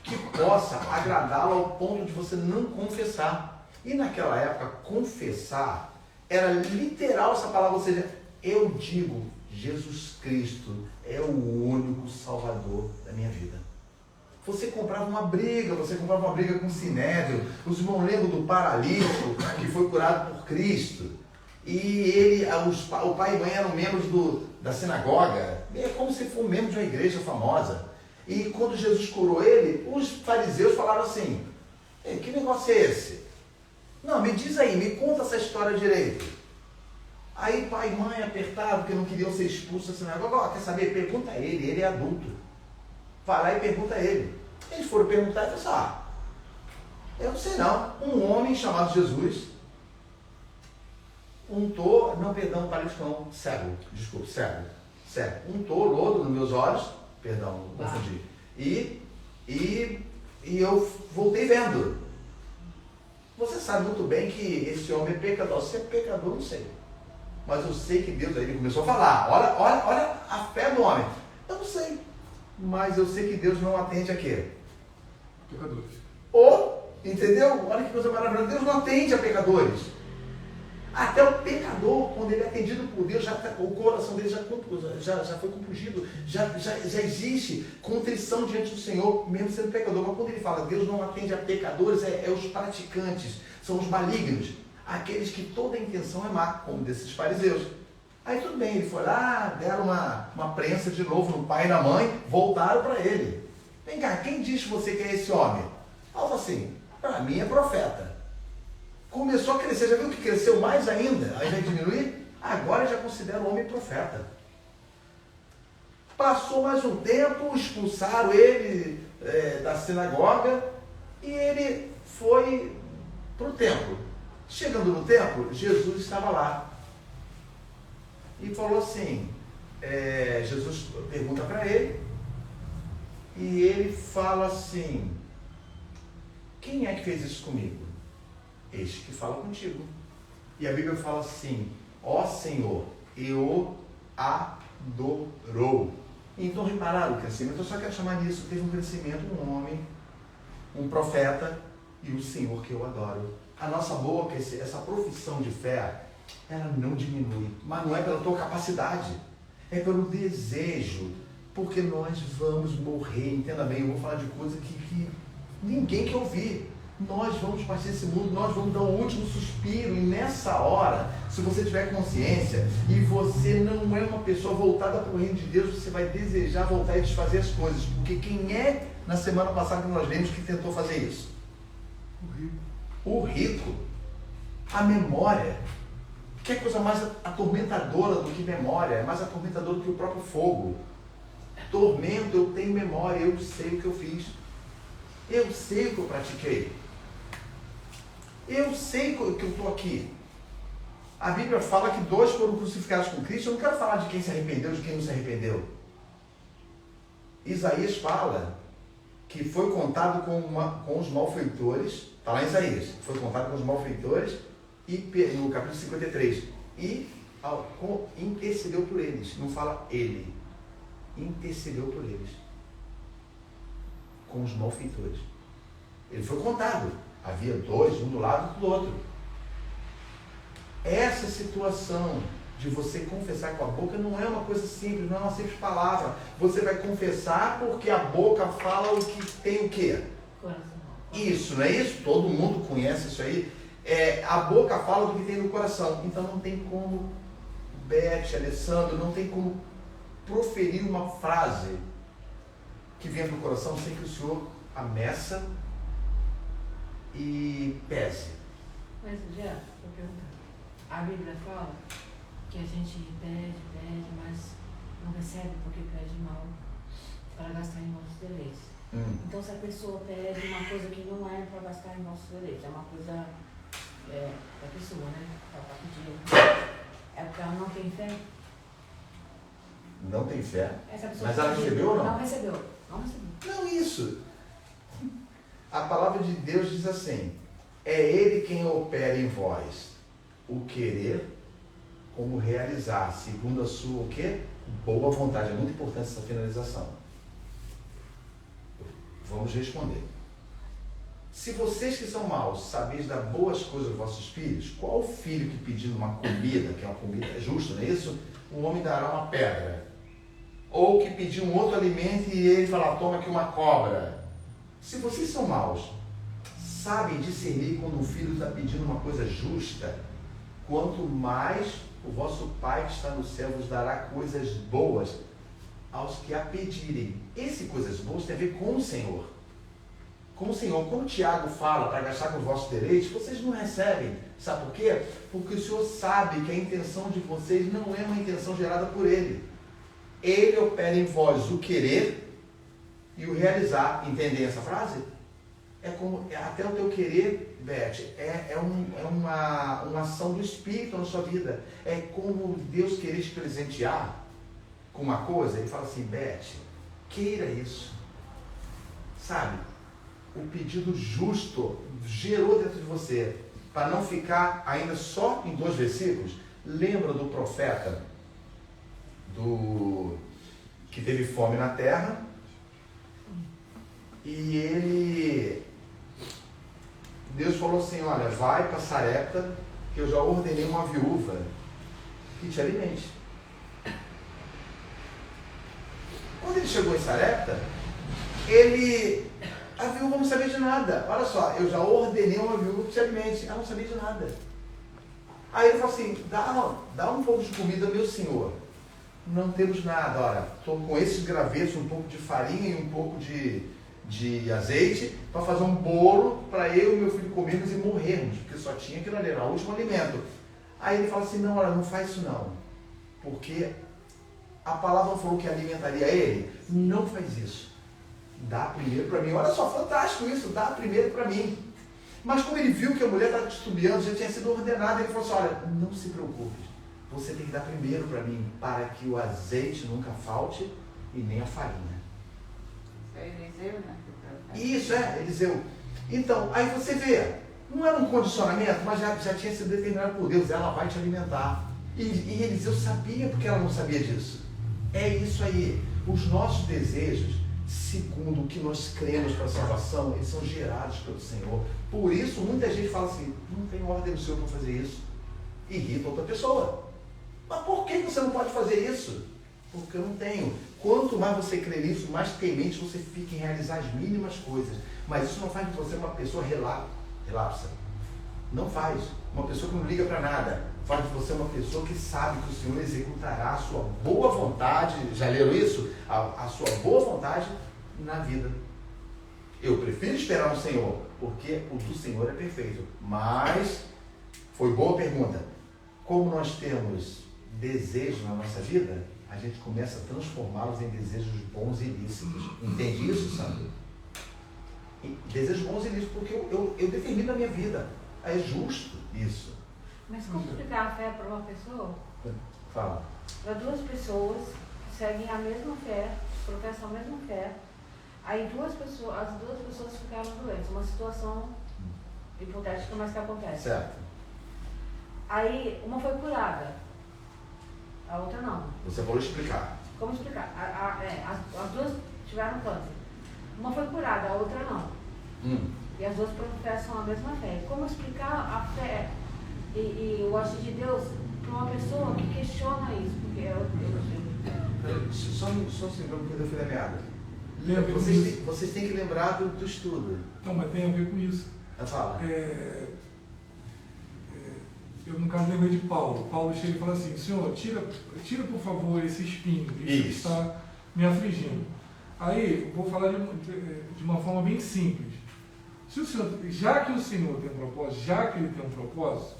que possa agradá-lo ao ponto de você não confessar. E naquela época, confessar era literal essa palavra, ou seja, eu digo, Jesus Cristo é o único Salvador da minha vida. Você comprava uma briga com o Sinédrio. Os irmãos lembram do paralítico que foi curado por Cristo. E o pai e mãe eram membros da sinagoga. É como se fosse um membro de uma igreja famosa. E quando Jesus curou ele, os fariseus falaram assim: que negócio é esse? Não, me diz aí, me conta essa história direito. Aí pai e mãe apertaram porque não queriam ser expulsos da sinagoga. Quer saber? Pergunta a ele é adulto. Vai lá e pergunta a ele. Eles foram perguntar e falaram assim: eu não sei não. Um homem chamado Jesus untou, não, perdão, paralítico não, cego, desculpa, cego, untou lodo nos meus olhos, perdão, confundi, e eu voltei vendo. Você sabe muito bem que esse homem é pecador. Se é pecador, não sei. Mas eu sei que Deus, aí ele começou a falar, olha a fé do homem. Eu não sei. Mas eu sei que Deus não atende a quê? Pecadores. Entendeu? Olha que coisa maravilhosa. Deus não atende a pecadores. Até o pecador, quando ele é atendido por Deus, o coração dele já foi compungido, já existe contrição diante do Senhor, mesmo sendo pecador. Mas quando ele fala Deus não atende a pecadores, é os praticantes, são os malignos, aqueles que toda a intenção é má, como desses fariseus. Aí tudo bem, ele foi lá, deram uma prensa de novo no pai e na mãe, voltaram para ele. Vem cá, quem diz você que é esse homem? Fala assim, para mim é profeta. Começou a crescer, já viu que cresceu mais ainda, ao invés de diminuir? Agora já considera o homem profeta. Passou mais um tempo, expulsaram ele da sinagoga e ele foi para o templo. Chegando no templo, Jesus estava lá. E falou assim, Jesus pergunta para ele, e ele fala assim: quem é que fez isso comigo? Este que fala contigo. E a Bíblia fala assim: ó Senhor, eu adorou. Então repararam o crescimento. Eu só quero chamar disso. Teve um crescimento, um homem, um profeta e o Senhor que eu adoro. A nossa boca, essa profissão de fé, ela não diminui, mas não é pela tua capacidade, é pelo desejo, porque nós vamos morrer. Entenda bem, eu vou falar de coisa que ninguém quer ouvir. Nós vamos partir desse mundo, nós vamos dar o último suspiro, e nessa hora, se você tiver consciência e você não é uma pessoa voltada para o reino de Deus, você vai desejar voltar e desfazer as coisas, porque quem é, na semana passada que nós lemos, que tentou fazer isso? O rico. A memória. Que coisa mais atormentadora do que memória? É mais atormentadora do que o próprio fogo. Tormento, eu tenho memória, eu sei o que eu fiz. Eu sei o que eu pratiquei. Eu sei que eu estou aqui. A Bíblia fala que 2 foram crucificados com Cristo. Eu não quero falar de quem se arrependeu, de quem não se arrependeu. Isaías fala que foi contado com os malfeitores. Está lá em Isaías. Foi contado com os malfeitores. E no capítulo 53, e intercedeu por eles. Não fala ele, intercedeu por eles, com os malfeitores. Ele foi contado, havia 2, um do lado e do outro. Essa situação de você confessar com a boca não é uma coisa simples, não é uma simples palavra. Você vai confessar porque a boca fala o que tem o quê? Isso, não é isso? Todo mundo conhece isso aí. A boca fala do que tem no coração. Então não tem como Beth, Alessandro, não tem como proferir uma frase que venha do coração sem que o Senhor ameça e pese. Mas, Jean, vou perguntar. A Bíblia fala que a gente pede, mas não recebe porque pede mal para gastar em nossos deleites. Então, se a pessoa pede uma coisa que não é para gastar em nossos deleites, é uma coisa da pessoa, né? Ela está pedindo. É porque ela não tem fé? Não tem fé? Essa pessoa mas ela recebeu ou não? Não recebeu. Não recebeu. Não, isso. A palavra de Deus diz assim: é Ele quem opera em vós o querer como realizar, segundo a sua o quê? Boa vontade. É muito importante essa finalização. Vamos responder. Se vocês que são maus sabeis dar boas coisas aos vossos filhos, qual filho que pedindo uma comida, que é uma comida justa, não é isso? O homem dará uma pedra. Ou que pedir um outro alimento e ele falar, toma aqui uma cobra. Se vocês são maus, sabem discernir quando um filho está pedindo uma coisa justa, quanto mais o vosso Pai que está no céu vos dará coisas boas aos que a pedirem. Esse coisas boas tem a ver com o Senhor. Com o Senhor. Como Tiago fala para gastar com os vossos deleites, vocês não recebem. Sabe por quê? Porque o Senhor sabe que a intenção de vocês não é uma intenção gerada por Ele. Ele opera em vós o querer e o realizar. Entendem essa frase? É como, até o teu querer, Beth, é uma ação do Espírito na sua vida. É como Deus querer te presentear com uma coisa. Ele fala assim, Beth, queira isso. Sabe? O pedido justo gerou dentro de você. Para não ficar ainda só em 2 versículos, lembra do profeta que teve fome na terra e Deus falou assim, olha, vai para Sarepta que eu já ordenei uma viúva que te alimente. Quando ele chegou em Sarepta, a viúva não sabia de nada. Olha só, eu já ordenei uma viúva que te alimente. Ela não sabia de nada. Aí ele falou assim, dá um pouco de comida, meu senhor. Não temos nada, olha, estou com esses gravetos, um pouco de farinha e um pouco de azeite, para fazer um bolo para eu e meu filho comermos e morrermos, porque só tinha aquilo ali, era o último alimento. Aí ele fala assim, não, olha, não faz isso não, porque a palavra falou que alimentaria ele, não faz isso. Dá primeiro para mim. Olha só, fantástico isso, dá primeiro para mim. Mas como ele viu que a mulher estava titubeando, já tinha sido ordenada, ele falou assim, olha, não se preocupe, você tem que dar primeiro para mim, para que o azeite nunca falte e nem a farinha. Isso é Eliseu, né? Isso, Eliseu. Então, aí você vê, não era um condicionamento, mas já tinha sido determinado por Deus, ela vai te alimentar. E Eliseu sabia, porque ela não sabia disso. É isso aí. Os nossos desejos, segundo o que nós cremos para a salvação, eles são gerados pelo Senhor. Por isso, muita gente fala assim, não tem ordem do Senhor para fazer isso. Irrita outra pessoa. Mas por que você não pode fazer isso? Porque eu não tenho. Quanto mais você crê nisso, mais temente você fica em realizar as mínimas coisas. Mas isso não faz de você uma pessoa relapsa. Não faz. Uma pessoa que não liga para nada. Faz de você uma pessoa que sabe que o Senhor executará a sua boa vontade. Já leram isso? A sua boa vontade na vida. Eu prefiro esperar no Senhor, porque o do Senhor é perfeito. Mas, foi boa pergunta. Como nós temos desejos na nossa vida, a gente começa a transformá-los em desejos bons e lícitos. Entende isso, Sandro? Desejos bons e lícitos, porque eu determino a minha vida. É justo isso. Mas como explicar a fé para uma pessoa? Fala. Para 2 pessoas que seguem a mesma fé, professam a mesma fé, aí as 2 pessoas ficaram doentes. Uma situação hipotética, mas que acontece. Certo. Aí uma foi curada, a outra não. Você falou explicar. Como explicar? As 2 tiveram câncer. Uma foi curada, a outra não. E as 2 professam a mesma fé. Como explicar a fé e o agir de Deus para uma pessoa que questiona isso? Porque Só um segundo, porque eu fui da meada. Lembra Vocês têm que lembrar do estudo. Não, mas tem a ver com isso. Fala. Eu, no caso, lembrei de Paulo. Paulo chega e fala assim, Senhor, tira por favor esse espinho, isso está me afligindo. Aí, eu vou falar de uma forma bem simples. Se o Senhor, já que o Senhor tem um propósito, já que ele tem um propósito,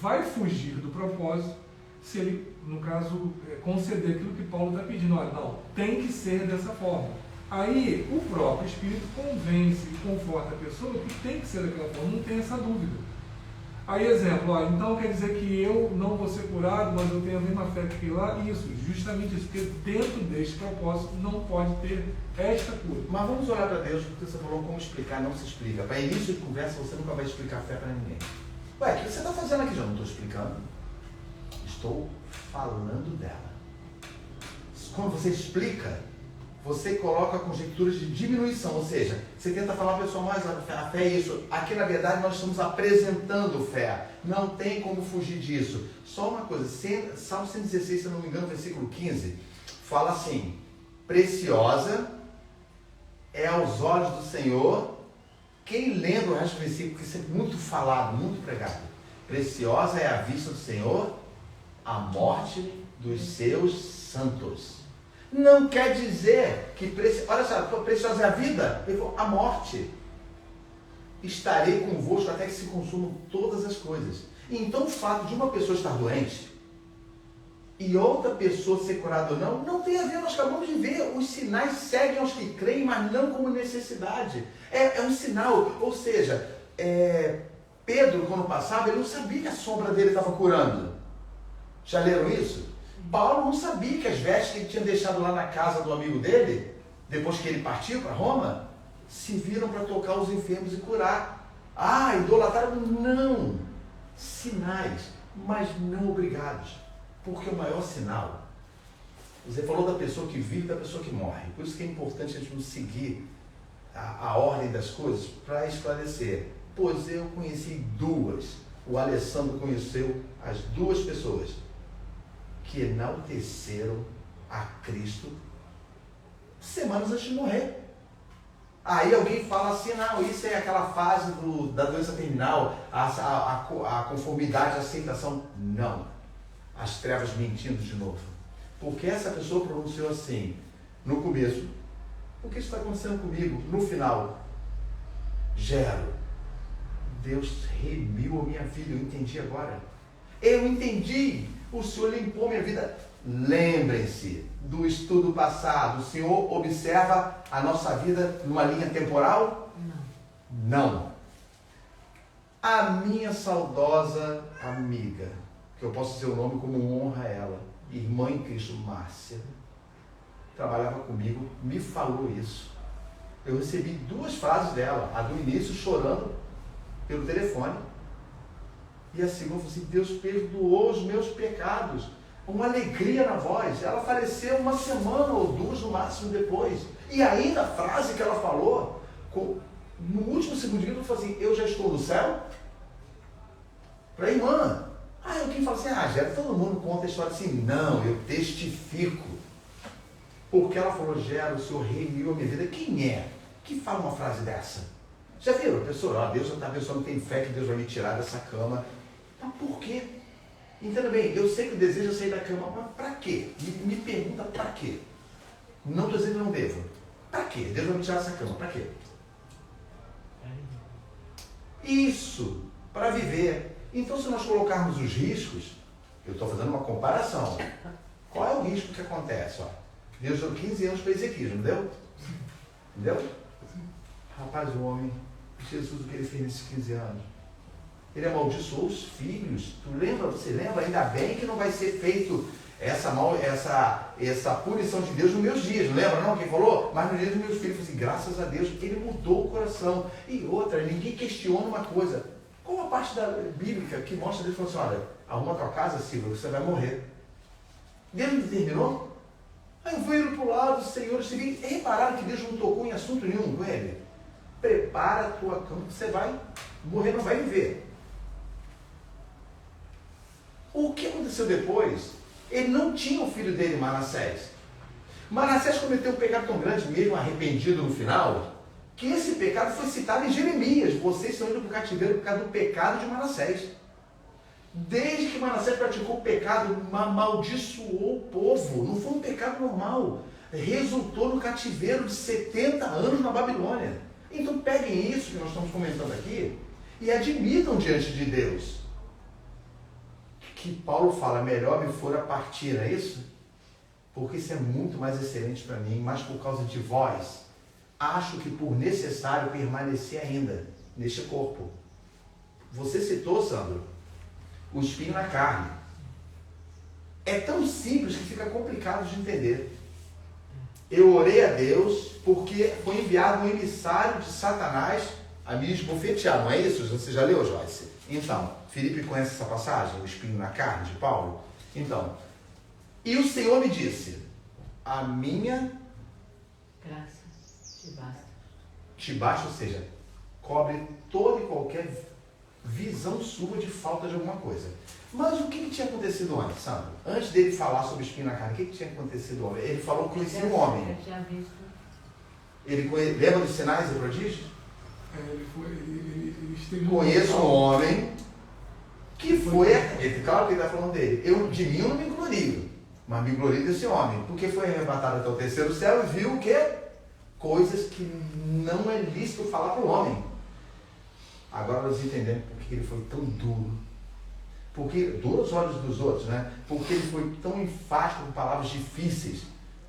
vai fugir do propósito se ele, no caso, conceder aquilo que Paulo está pedindo. Olha, não, tem que ser dessa forma. Aí, o próprio Espírito convence e conforta a pessoa que tem que ser daquela forma, não tem essa dúvida. Aí, exemplo, então quer dizer que eu não vou ser curado, mas eu tenho a mesma fé que lá? Isso, justamente isso, porque dentro deste propósito não pode ter esta cura. Mas vamos olhar para Deus, porque você falou como explicar, não se explica. Para início de conversa, você nunca vai explicar fé para ninguém. Ué, o que você está fazendo aqui? Já não estou explicando. Estou falando dela. Quando você explica, você coloca conjecturas de diminuição, ou seja, você tenta falar para a pessoa, mas a fé é isso. Aqui, na verdade, nós estamos apresentando fé. Não tem como fugir disso. Só uma coisa, Salmo 116, se eu não me engano, versículo 15, fala assim, preciosa é aos olhos do Senhor. Quem lembra o resto do versículo, que isso é muito falado, muito pregado. Preciosa é a vista do Senhor, a morte dos seus santos. Não quer dizer que, olha só, preciosa é a vida, ele falou, a morte. Estarei convosco até que se consumam todas as coisas. Então o fato de uma pessoa estar doente e outra pessoa ser curada ou não, não tem a ver, nós acabamos de ver, os sinais seguem aos que creem, mas não como necessidade. É um sinal, ou seja, Pedro, quando passava, ele não sabia que a sombra dele estava curando. Já leram isso? Paulo não sabia que as vestes que ele tinha deixado lá na casa do amigo dele, depois que ele partiu para Roma, serviram para tocar os enfermos e curar. Idolatraram? Não. Sinais, mas não obrigados. Porque o maior sinal, você falou da pessoa que vive e da pessoa que morre. Por isso que é importante a gente não seguir a ordem das coisas para esclarecer. Pois eu conheci duas, o Alessandro conheceu as duas pessoas que enalteceram a Cristo semanas antes de morrer. Aí alguém fala assim, não, isso é aquela fase da doença terminal, a conformidade, a aceitação. Não. As trevas mentindo de novo. Porque essa pessoa pronunciou assim, no começo, o que está acontecendo comigo? No final, Deus remiu a minha vida, eu entendi agora. Eu entendi, o Senhor limpou minha vida. Lembrem-se do estudo passado, o Senhor observa a nossa vida numa linha temporal? Não. A minha saudosa amiga, que eu posso dizer o nome como honra a ela, irmã em Cristo, Márcia, trabalhava comigo, me falou isso. Eu recebi duas frases dela, a do início chorando pelo telefone, e a segunda falou assim, Deus perdoou os meus pecados, uma alegria na voz. Ela faleceu uma semana ou duas no máximo depois, e ainda a frase que ela falou, no último segundo ela falou assim, eu já estou no céu? Para a irmã. Alguém fala assim, Gera, todo mundo conta a história assim. Não, eu testifico. Porque ela falou, Gera, o Senhor remiu a minha vida. Quem é que fala uma frase dessa? Já viram? A pessoa, Deus já está abençoando, tem fé que Deus vai me tirar dessa cama. Mas por quê? Entenda bem, eu sei que o desejo é sair da cama, mas para quê? Me pergunta para quê? Não estou dizendo que não devo. Para quê? Deus vai me tirar dessa cama, para quê? Isso, para viver. Então, se nós colocarmos os riscos, eu estou fazendo uma comparação. Qual é o risco que acontece? Deus deu 15 anos para Ezequiel, não deu? Entendeu? Rapaz, o homem, Jesus, o que ele fez nesses 15 anos? Ele amaldiçoou os filhos. Você lembra? Ainda bem que não vai ser feito essa punição de Deus nos meus dias. Não lembra não quem falou? Mas nos dias dos meus filhos, assim, graças a Deus, ele mudou o coração. E outra, ninguém questiona uma coisa. Qual a parte da bíblica que mostra Deus falando assim, olha, arruma tua casa, Silvio, você vai morrer. Deus não determinou? Aí eu fui indo para o lado, Senhor, repararam que Deus não tocou em assunto nenhum com ele? Prepara a tua cama, que você vai morrer, não vai viver. O que aconteceu depois? Ele não tinha o filho dele, Manassés. Manassés cometeu um pecado tão grande, mesmo arrependido no final, que esse pecado foi citado em Jeremias. Vocês estão indo para o cativeiro por causa do pecado de Manassés. Desde que Manassés praticou o pecado, amaldiçoou o povo. Não foi um pecado normal. Resultou no cativeiro de 70 anos na Babilônia. Então peguem isso que nós estamos comentando aqui e admitam diante de Deus. Que Paulo fala, melhor me fora partir, é isso? Porque isso é muito mais excelente para mim, mas por causa de vós, acho que por necessário permanecer ainda neste corpo. Você citou, Sandro, o espinho na carne. É tão simples que fica complicado de entender. Eu orei a Deus porque foi enviado um emissário de Satanás a me esbofetear, não é isso? Você já leu, Joyce? Então, Filipe conhece essa passagem, o espinho na carne de Paulo? Então, e o Senhor me disse, a minha Graça te basta. Te basta, ou seja, cobre toda e qualquer visão sua de falta de alguma coisa. Mas o que tinha acontecido antes, Sandro? Antes dele falar sobre espinho na carne, o que tinha acontecido antes? Ele falou que conhecia um homem. Eu tinha visto. Lembra dos sinais e prodígios? Ele esteve Conheço um homem que foi, claro que ele está falando dele. De mim eu não me glorio, mas me glorio desse homem, porque foi arrebatado até o terceiro céu e viu o quê? Coisas que não é lícito falar para o homem. Agora nós entendemos por que ele foi tão duro. Porque, duro aos olhos dos outros, né? Porque ele foi tão enfático com palavras difíceis,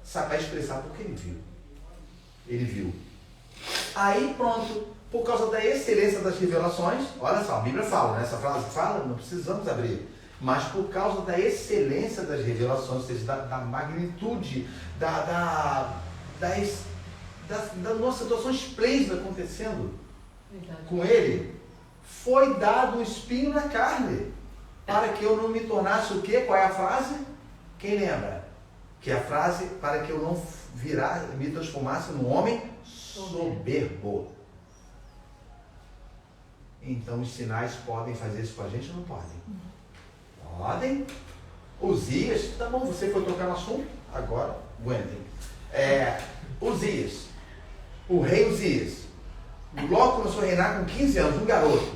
sabe, para expressar porque ele viu. Ele viu. Aí pronto, por causa da excelência das revelações, olha só, a Bíblia fala, né? Essa frase fala, não precisamos abrir. Mas por causa da excelência das revelações, ou seja, da magnitude, da nossa situação esplêndida acontecendo com ele, foi dado um espinho na carne, para que eu não me tornasse o quê? Qual é a frase? Quem lembra? Que é a frase, para que eu não me transformasse num homem soberbo. Então os sinais podem fazer isso com a gente ou não podem? Podem. Uzias, tá bom, você foi tocar no assunto? Agora, aguentem. Uzias, o rei Uzias, logo começou a reinar com 15 anos, um garoto,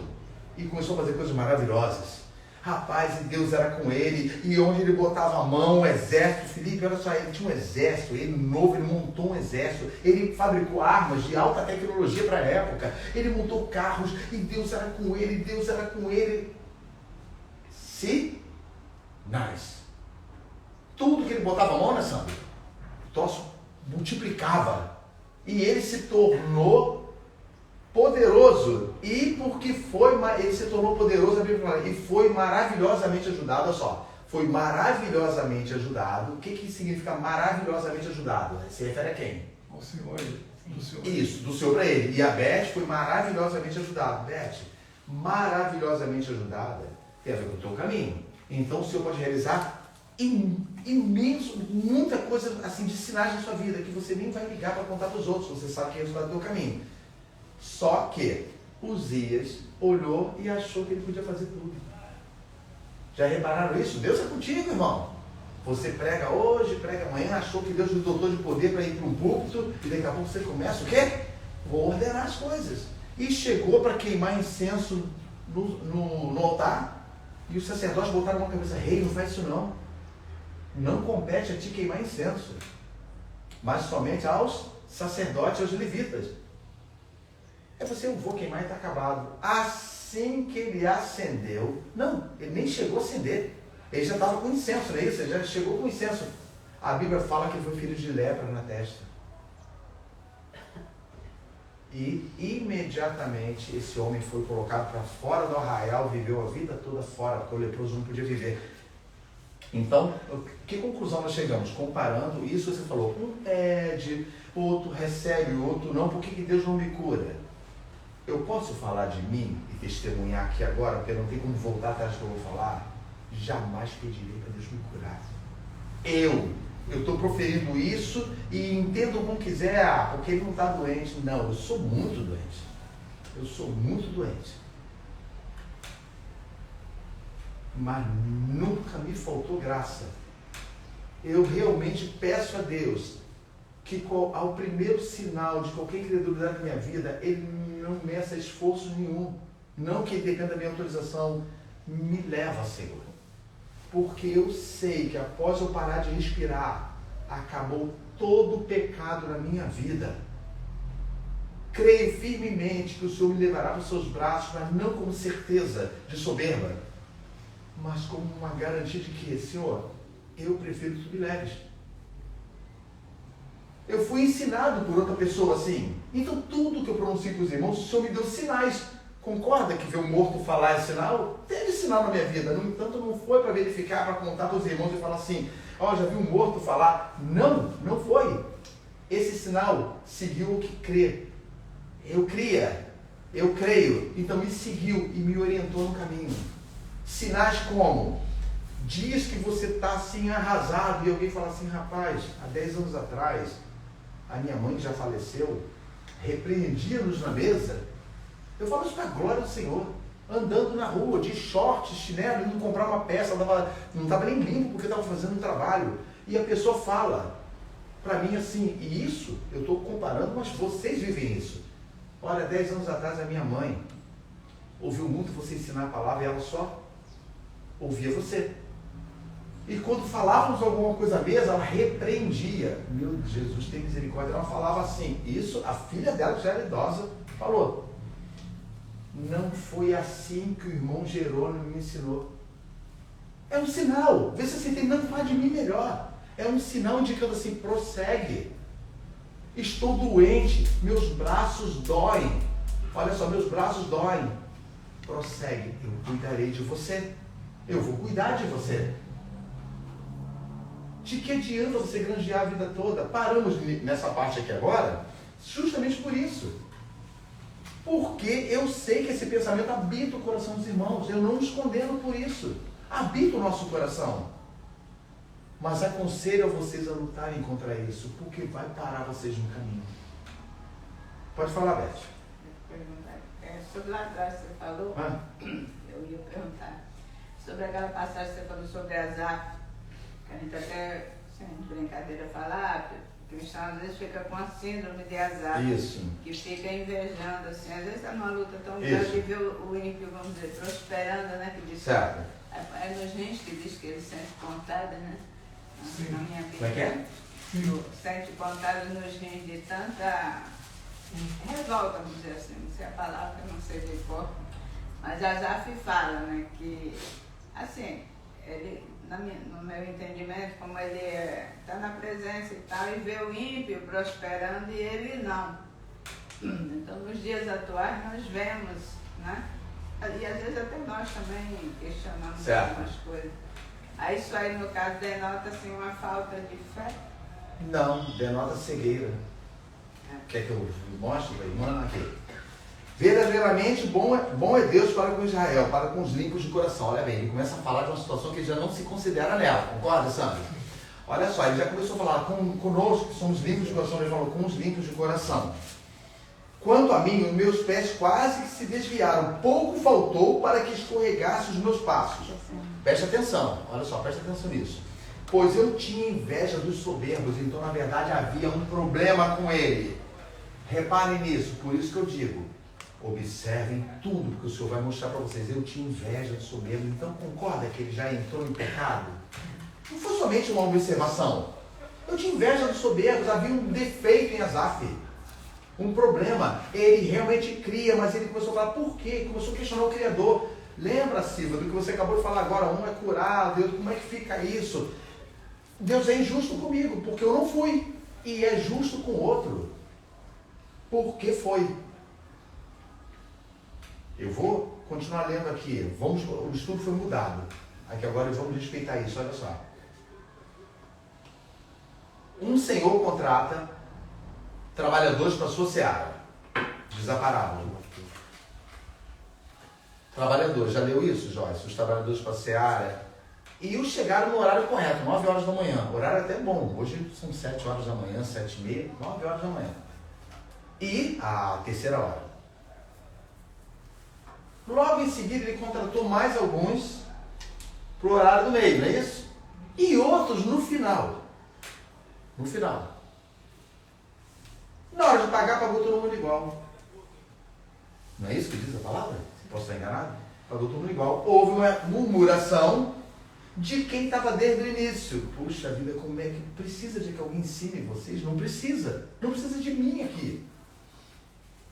e começou a fazer coisas maravilosas. Rapaz, e Deus era com ele, e onde ele botava a mão, o exército, Felipe, olha só, ele tinha um exército, ele novo, ele montou um exército, ele fabricou armas de alta tecnologia para a época, ele montou carros, e Deus era com ele, Deus era com ele. Sinais. Tudo que ele botava a mão, né, Sandro? O troço multiplicava, e ele se tornou poderoso, e porque ele se tornou poderoso, a Bíblia fala, e foi maravilhosamente ajudado, olha só, foi maravilhosamente ajudado. O que significa maravilhosamente ajudado? Se refere a quem? Ao Senhor, do Senhor. Isso, do Senhor para ele. E a Beth foi maravilhosamente ajudada. Beth, maravilhosamente ajudada, tem a ver com o teu caminho. Então o Senhor pode realizar imenso, muita coisa assim de sinais na sua vida, que você nem vai ligar para contar para os outros, você sabe que é o resultado do teu caminho. Só que Uzias olhou e achou que ele podia fazer tudo. Já repararam isso? Deus é contigo, irmão. Você prega hoje, prega amanhã, achou que Deus lhe dotou de poder para ir para um púlpito, e daqui a pouco você começa o quê? Vou ordenar as coisas. E chegou para queimar incenso no altar, e os sacerdotes botaram uma cabeça, rei, não faz isso não. Não compete a ti queimar incenso, mas somente aos sacerdotes, aos levitas. Eu vou queimar e está acabado. Assim que ele acendeu, não, ele nem chegou a acender, ele já estava com incenso, não é isso? Ele já chegou com incenso. A Bíblia fala que ele foi filho de lepra na testa. E imediatamente esse homem foi colocado para fora do arraial, viveu a vida toda fora, porque o leproso não podia viver. Então, que conclusão nós chegamos? Comparando isso, você falou, um pede, outro recebe, outro não, por que Deus não me cura? Eu posso falar de mim e testemunhar aqui agora, porque não tem como voltar atrás do que eu vou falar? Jamais pedirei para Deus me curar. Eu estou proferindo isso e entendo como quiser, porque ele não está doente. Não, eu sou muito doente. Eu sou muito doente. Mas nunca me faltou graça. Eu realmente peço a Deus que ao primeiro sinal de qualquer incredulidade na minha vida, Ele não meça esforço nenhum. Não que dependa da minha autorização. Me leva, Senhor. Porque eu sei que após eu parar de respirar, acabou todo o pecado na minha vida. Creio firmemente que o Senhor me levará para os seus braços, mas não como certeza de soberba, mas como uma garantia de que, Senhor, eu prefiro que tu me leves. Eu fui ensinado por outra pessoa assim. Então tudo que eu pronuncio com os irmãos, o Senhor me deu sinais. Concorda que ver um morto falar é sinal? Teve sinal na minha vida. No entanto, não foi para verificar, para contar para os irmãos e falar assim, já vi um morto falar. Não, não foi. Esse sinal seguiu o que crê. Eu cria, eu creio. Então me seguiu e me orientou no caminho. Sinais como? Dias que você está assim arrasado e alguém fala assim, rapaz, há 10 anos atrás, a minha mãe já faleceu, repreendia-nos na mesa. Eu falo isso para a glória do Senhor. Andando na rua, de short, chinelo, indo comprar uma peça, não estava nem limpo porque estava fazendo um trabalho. E a pessoa fala para mim assim, e isso eu estou comparando, mas vocês vivem isso. Olha, 10 anos atrás a minha mãe ouviu muito você ensinar a palavra e ela só ouvia você. E quando falávamos alguma coisa à mesa, ela repreendia. Meu Jesus, tem misericórdia. Ela falava assim, isso a filha dela, que já era idosa, falou. Não foi assim que o irmão Jerônimo me ensinou. É um sinal. Vê se você tem, não faz de mim melhor. É um sinal indicando assim, prossegue. Estou doente, meus braços doem. Olha só, meus braços doem. Prossegue, eu cuidarei de você. Eu vou cuidar de você. De que adianta você granjear a vida toda? Paramos nessa parte aqui agora, justamente por isso. Porque eu sei que esse pensamento habita o coração dos irmãos. Eu não os condeno por isso. Habita o nosso coração. Mas aconselho a vocês a lutarem contra isso, porque vai parar vocês no caminho. Pode falar, Beth. Sobre lá atrás você falou, eu ia perguntar, sobre aquela passagem que você falou sobre Asaf, que a gente até, sem brincadeira, falar, o cristão às vezes fica com a síndrome de Asaf, Isso. que fica invejando, assim, às vezes está numa luta tão grande de ver o ímpio, vamos dizer, prosperando, né? Que diz, certo. É nos rins que diz que ele sente pontada, né? Sim. Na minha Como é que é? Sente pontada nos rins de tanta revolta, vamos dizer assim, não sei a palavra, eu não sei de cor, mas Asaf fala, né, que, assim, ele, no meu entendimento, como ele está na presença e tal, e vê o ímpio prosperando e ele não. Então, nos dias atuais, nós vemos, né, e às vezes até nós também questionamos certo. algumas coisas. Aí isso aí, no caso, denota, assim, uma falta de fé? Não, denota cegueira. Quer que eu mostre para a irmã aqui? Verdadeiramente bom é Deus para com Israel, para com os limpos de coração. Olha bem, ele começa a falar de uma situação que ele já não se considera nela. Concorda, Sandra? Olha só, ele já começou a falar conosco, que somos limpos de coração. Ele falou com os limpos de coração. Quanto a mim, os meus pés quase que se desviaram. Pouco faltou para que escorregasse os meus passos. Preste atenção, olha só, preste atenção nisso. Pois eu tinha inveja dos soberbos, então na verdade havia um problema com ele. Reparem nisso, por isso que eu digo, observem tudo, porque o Senhor vai mostrar para vocês. Eu tinha inveja dos soberbos, então concorda que ele já entrou em pecado? Não foi somente uma observação. Eu tinha inveja dos soberbos, havia um defeito em Asaf, um problema. Ele realmente cria, mas ele começou a falar por quê? Começou a questionar o Criador. Lembra, Silva, do que você acabou de falar agora, um é curar, Deus, como é que fica isso? Deus é injusto comigo, porque eu não fui, e é justo com o outro. Por que foi? Eu vou continuar lendo aqui, o estudo foi mudado, aqui agora vamos respeitar isso, olha só. Um senhor contrata trabalhadores para a sua seara, diz a parábola. Trabalhadores, já leu isso, Joyce? Os trabalhadores para a seara. E os chegaram no horário correto, 9 horas da manhã. O horário até bom, hoje são 7 horas da manhã, 7h30, 9 horas da manhã. E a terceira hora. Logo em seguida ele contratou mais alguns para o horário do meio, não é isso? E outros no final. No final. Na hora de pagar, pagou todo mundo igual. Não é isso que diz a palavra? Posso estar enganado? Pagou todo mundo igual. Houve uma murmuração de quem estava desde o início. Puxa vida, como é que precisa de que alguém ensine vocês? Não precisa. Não precisa de mim aqui.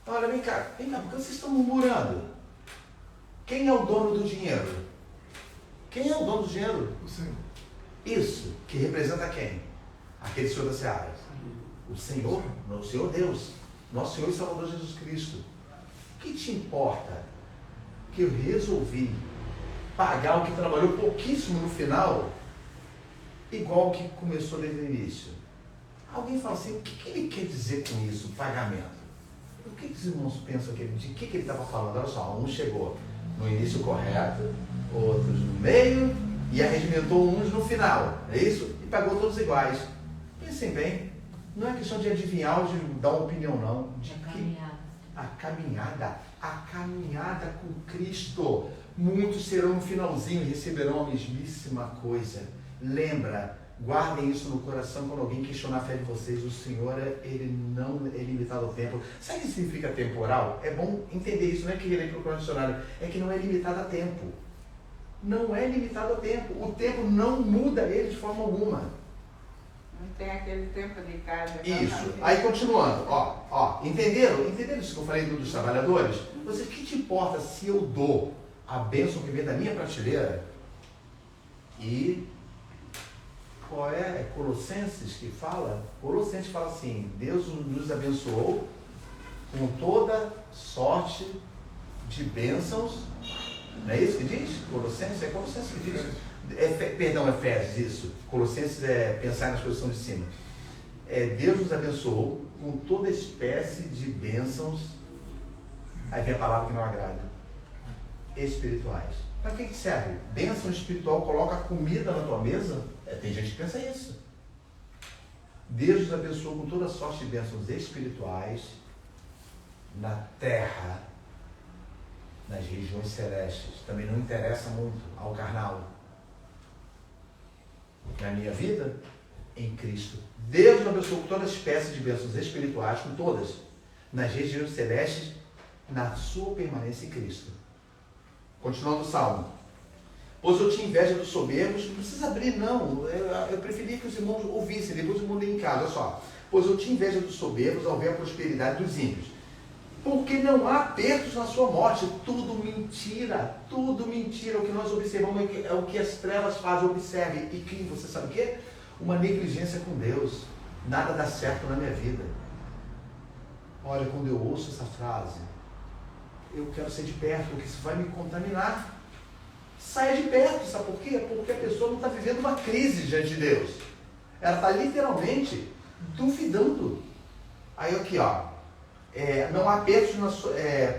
Olha, vem cá, por que vocês estão murmurando? Quem é o dono do dinheiro? Quem é o dono do dinheiro? O Senhor. Isso, que representa quem? Aquele Senhor da Seara. O Senhor, o Senhor Deus, nosso Senhor e Salvador Jesus Cristo. O que te importa? Que eu resolvi pagar o que trabalhou pouquíssimo no final, igual que começou desde o início. Alguém fala assim, o que ele quer dizer com isso, pagamento? O que os irmãos pensam de que ele estava falando? Olha só, um chegou no início correto, outros no meio, e arregimentou uns no final, é isso? E pagou todos iguais. Pensem bem, Não é questão de adivinhar ou de dar uma opinião, não. A caminhada com Cristo. Muitos serão no finalzinho e receberão a mesmíssima coisa. Lembra, guardem isso no coração quando alguém questionar a fé de vocês. O Senhor, ele não é limitado ao tempo. Sabe o que significa temporal? É bom entender isso, não é que ele é procurar dicionário, é que não é limitado a tempo. Não é limitado a tempo. O tempo não muda ele de forma alguma. Não tem aquele tempo de casa. Isso. Aí continuando, entenderam? Entenderam isso que eu falei dos trabalhadores? Você, o que te importa se eu dou a bênção que vem da minha prateleira? E qual é? É Colossenses que fala? Colossenses fala assim: Deus nos abençoou com toda sorte de bênçãos. Não é isso que diz? Colossenses? É Colossenses que diz. Perdão, Efésios, isso. Colossenses é pensar nas coisas que estão de cima. Deus nos abençoou com toda espécie de bênçãos. Aí vem a palavra que não agrada. Espirituais. Para que serve? Bênção espiritual coloca comida na tua mesa? Tem gente que pensa isso. Deus nos abençoou com toda sorte de bênçãos espirituais na terra, nas regiões celestes. Também não interessa muito ao carnal. Na minha vida, em Cristo. Deus nos abençoou com toda espécie de bênçãos espirituais, com todas, nas regiões celestes, na sua permanência em Cristo. Continuando o Salmo. Pois eu tinha inveja dos soberbos, não precisa abrir não, eu preferi que os irmãos ouvissem, depois eu mudei em casa, olha só. Pois eu tinha inveja dos soberbos ao ver a prosperidade dos ímpios. Porque não há apertos na sua morte, tudo mentira, o que nós observamos é o que as trevas fazem, observe, e que você sabe o quê? Uma negligência com Deus, nada dá certo na minha vida. Olha, quando eu ouço essa frase, eu quero ser de perto, porque isso vai me contaminar. Saia de perto, sabe por quê? Porque a pessoa não está vivendo uma crise diante de Deus, ela está literalmente duvidando. Aí aqui, não há apertos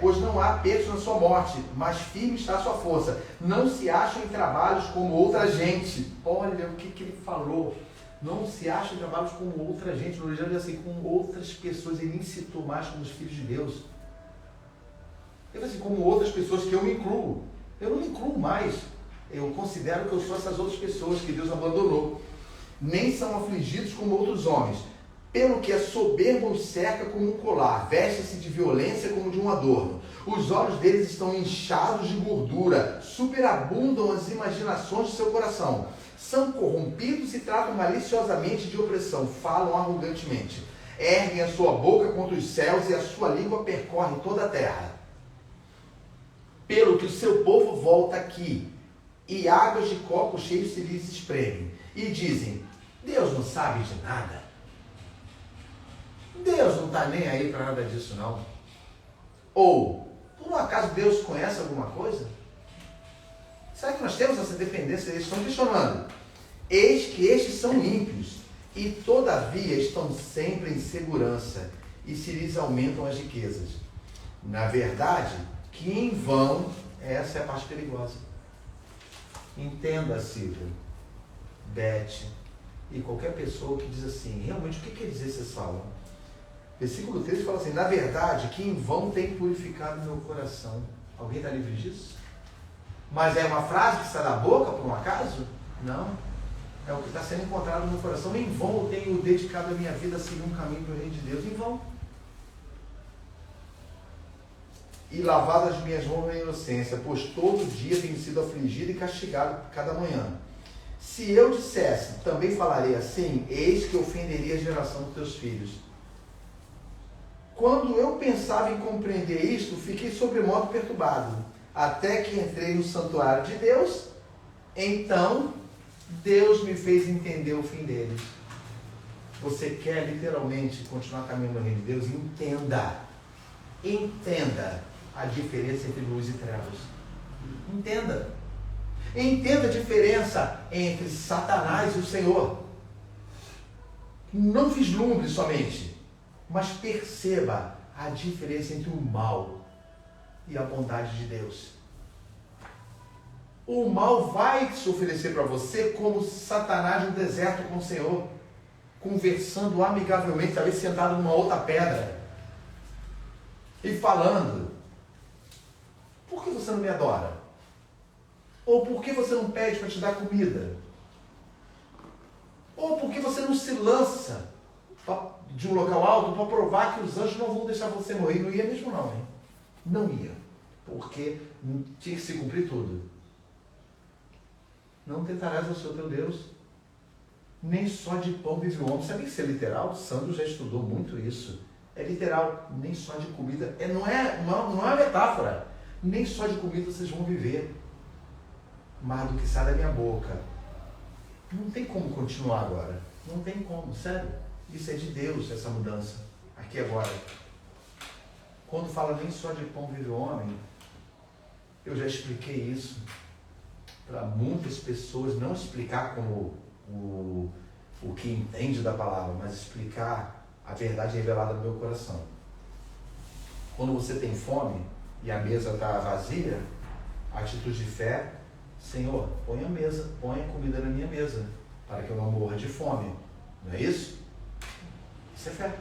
pois não há apertos na sua morte, mas firme está a sua força. Não se acham em trabalhos como outra gente. Olha o que ele falou. Não se acham em trabalhos como outra gente. No original diz assim, com outras pessoas. Ele nem citou mais como os filhos de Deus. Ele falou assim, como outras pessoas que eu me incluo. Eu não me incluo mais. Eu considero que eu sou essas outras pessoas que Deus abandonou. Nem são afligidos como outros homens. Pelo que a soberba os cerca como um colar, veste-se de violência como de um adorno. Os olhos deles estão inchados de gordura, superabundam as imaginações de seu coração. São corrompidos e tratam maliciosamente de opressão, falam arrogantemente. Erguem a sua boca contra os céus e a sua língua percorre toda a terra. Pelo que o seu povo volta aqui, e águas de copos cheios se lhes espremem. E dizem, Deus não sabe de nada. Deus não está nem aí para nada disso, não. Ou, por um acaso Deus conhece alguma coisa? Será que nós temos essa dependência? Eles estão questionando. Eis que estes são ímpios, e todavia estão sempre em segurança, e se lhes aumentam as riquezas. Na verdade, que em vão, essa é a parte perigosa. Entenda, Silvia, Beth, e qualquer pessoa que diz assim, realmente, o que quer dizer esse salmo? Versículo 13 fala assim, na verdade, que em vão tem purificado meu coração. Alguém está livre disso? Mas é uma frase que sai da boca, por um acaso? Não. É o que está sendo encontrado no meu coração. Em vão eu tenho dedicado a minha vida a seguir um caminho do reino de Deus. Em vão. E lavado as minhas mãos na inocência, pois todo dia tenho sido afligido e castigado cada manhã. Se eu dissesse, também falarei assim, eis que ofenderia a geração dos teus filhos. Quando eu pensava em compreender isto, fiquei sobremodo perturbado, até que entrei no santuário de Deus, então Deus me fez entender o fim deles. Você quer literalmente continuar caminhando no reino de Deus? Entenda a diferença entre luz e trevas. Entenda a diferença entre Satanás e o Senhor. Não vislumbre somente, mas perceba a diferença entre o mal e a bondade de Deus. O mal vai se oferecer para você como Satanás no deserto com o Senhor, conversando amigavelmente, talvez sentado numa outra pedra, e falando: por que você não me adora? Ou por que você não pede para te dar comida? Ou por que você não se lança de um local alto para provar que os anjos não vão deixar você morrer? Não ia mesmo não, hein? Não ia. Porque tinha que se cumprir tudo. Não tentarás ao Senhor teu Deus, nem só de pão vive o homem. Sabe que isso é literal? O Sandro já estudou muito isso. É literal, nem só de comida. Não é uma metáfora. Nem só de comida vocês vão viver. Mas do que sai da minha boca. Não tem como continuar agora. Não tem como, sério. Isso é de Deus, essa mudança. Aqui agora. Quando fala nem só de pão vive o homem, eu já expliquei isso para muitas pessoas, não explicar como o que entende da palavra, mas explicar a verdade revelada no meu coração. Quando você tem fome e a mesa está vazia, a atitude de fé: Senhor, põe a comida na minha mesa, para que eu não morra de fome. Não é isso? Isso é fé.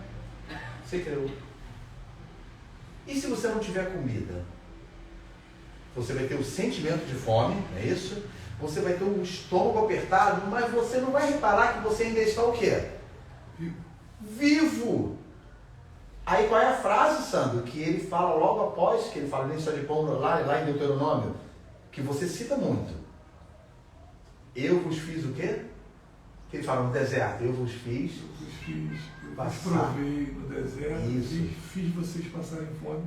Você creu. E se você não tiver comida? Você vai ter o sentimento de fome, não é isso? Você vai ter um estômago apertado, mas você não vai reparar que você ainda está o quê? Vivo! Aí qual é a frase, Sandro, que ele fala logo após, que ele fala nem só de pão lá em Deuteronômio, que você cita muito? Eu vos fiz o quê? Que ele fala no deserto: eu vos provei no deserto, isso. Fiz vocês passarem fome.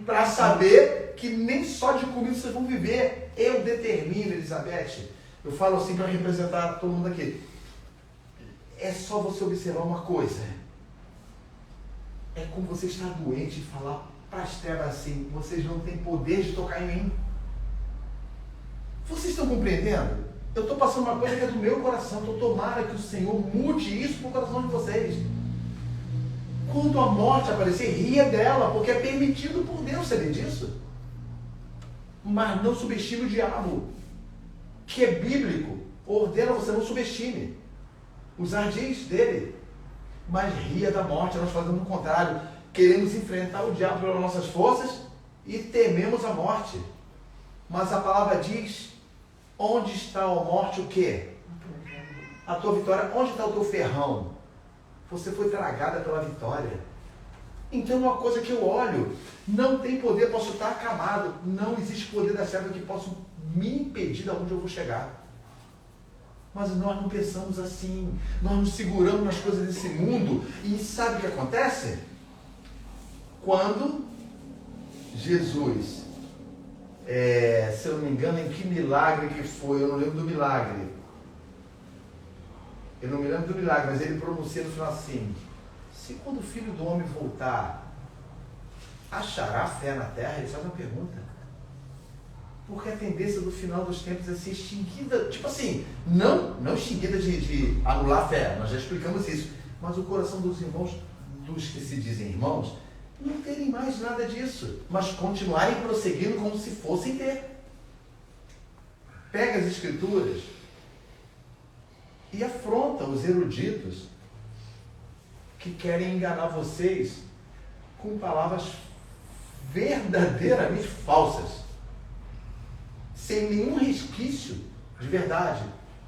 Para saber que nem só de comida vocês vão viver. Eu determino, Elizabeth. Eu falo assim para representar todo mundo aqui. É só você observar uma coisa. É como você estar doente e falar para as trevas assim: vocês não têm poder de tocar em mim. Vocês estão compreendendo? Eu estou passando uma coisa que é do meu coração. Então tomara que o Senhor mude isso para o coração de vocês. Quando a morte aparecer, ria dela, porque é permitido por Deus, saber disso. Mas não subestime o diabo, que é bíblico. Ordena você não subestime os ardis dele. Mas ria da morte. Nós fazemos o contrário. Queremos enfrentar o diabo pelas nossas forças e tememos a morte. Mas a palavra diz: onde está a morte o quê? A tua vitória. Onde está o teu ferrão? Você foi tragada pela vitória. Então uma coisa que eu olho: não tem poder, posso estar acamado. Não existe poder da serva que possa me impedir de onde eu vou chegar. Mas nós não pensamos assim. Nós nos seguramos nas coisas desse mundo. E sabe o que acontece? Quando Jesus, se eu não me engano, em que milagre que foi? Eu não lembro do milagre. Eu não me lembro do milagre, mas ele pronuncia no final assim: se quando o Filho do Homem voltar, achará fé na terra? Ele faz uma pergunta. Porque a tendência do final dos tempos é ser extinguida, tipo assim, não extinguida de anular a fé, nós já explicamos isso, mas o coração dos irmãos, dos que se dizem irmãos, não terem mais nada disso, mas continuarem prosseguindo como se fossem ter. Pega as escrituras e afronta os eruditos que querem enganar vocês com palavras verdadeiramente falsas, sem nenhum resquício de verdade.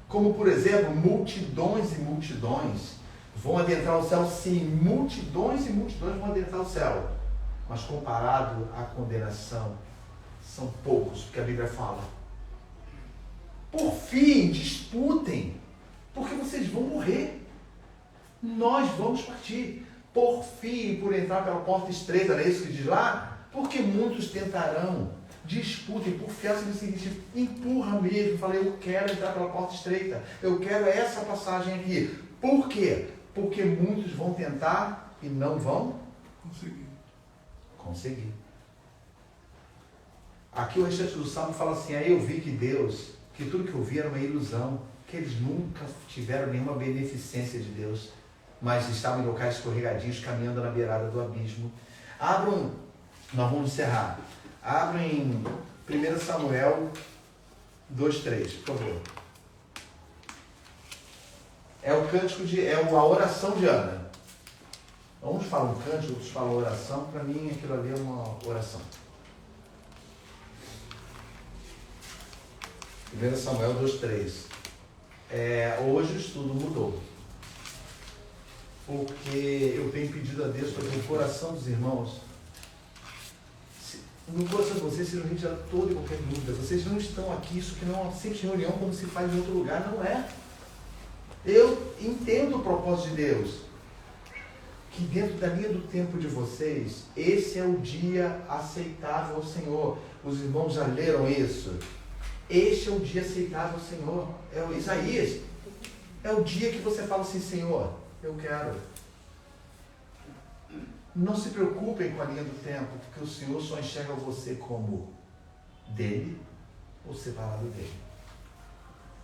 Como, por exemplo, multidões e multidões vão adentrar o céu. Sim, multidões e multidões vão adentrar o céu. Mas comparado à condenação, são poucos, porque a Bíblia fala. Por fim, disputem, porque vocês vão morrer. Nós vamos partir. Por fim, por entrar pela porta estreita, não é isso que diz lá? Porque muitos tentarão. Disputem, por fiel no seguinte: empurra mesmo. Falei: eu quero entrar pela porta estreita. Eu quero essa passagem aqui. Por quê? Porque muitos vão tentar e não vão conseguir. Aqui o restante do Salmo fala assim: aí eu vi que tudo que eu vi era uma ilusão, que eles nunca tiveram nenhuma beneficência de Deus, mas estavam em locais escorregadios, caminhando na beirada do abismo. Abram, nós vamos encerrar. Abram em 1 Samuel 2:3, por favor. É o cântico a oração de Ana. Uns falam cântico, outros falam oração. Para mim, aquilo ali é uma oração. 1 Samuel 2,3. Hoje o estudo mudou. Porque eu tenho pedido a Deus para que o coração dos irmãos, no coração de vocês, seja retirado toda e qualquer dúvida. Vocês não estão aqui, isso que não é uma simples reunião como se faz em outro lugar, não é. Eu entendo o propósito de Deus. Que dentro da linha do tempo de vocês, esse é o dia aceitável ao Senhor. Os irmãos já leram isso. Este é o dia aceitável ao Senhor. É o Isaías. É o dia que você fala assim, Senhor, eu quero. Não se preocupem com a linha do tempo, porque o Senhor só enxerga você como dele ou separado dele.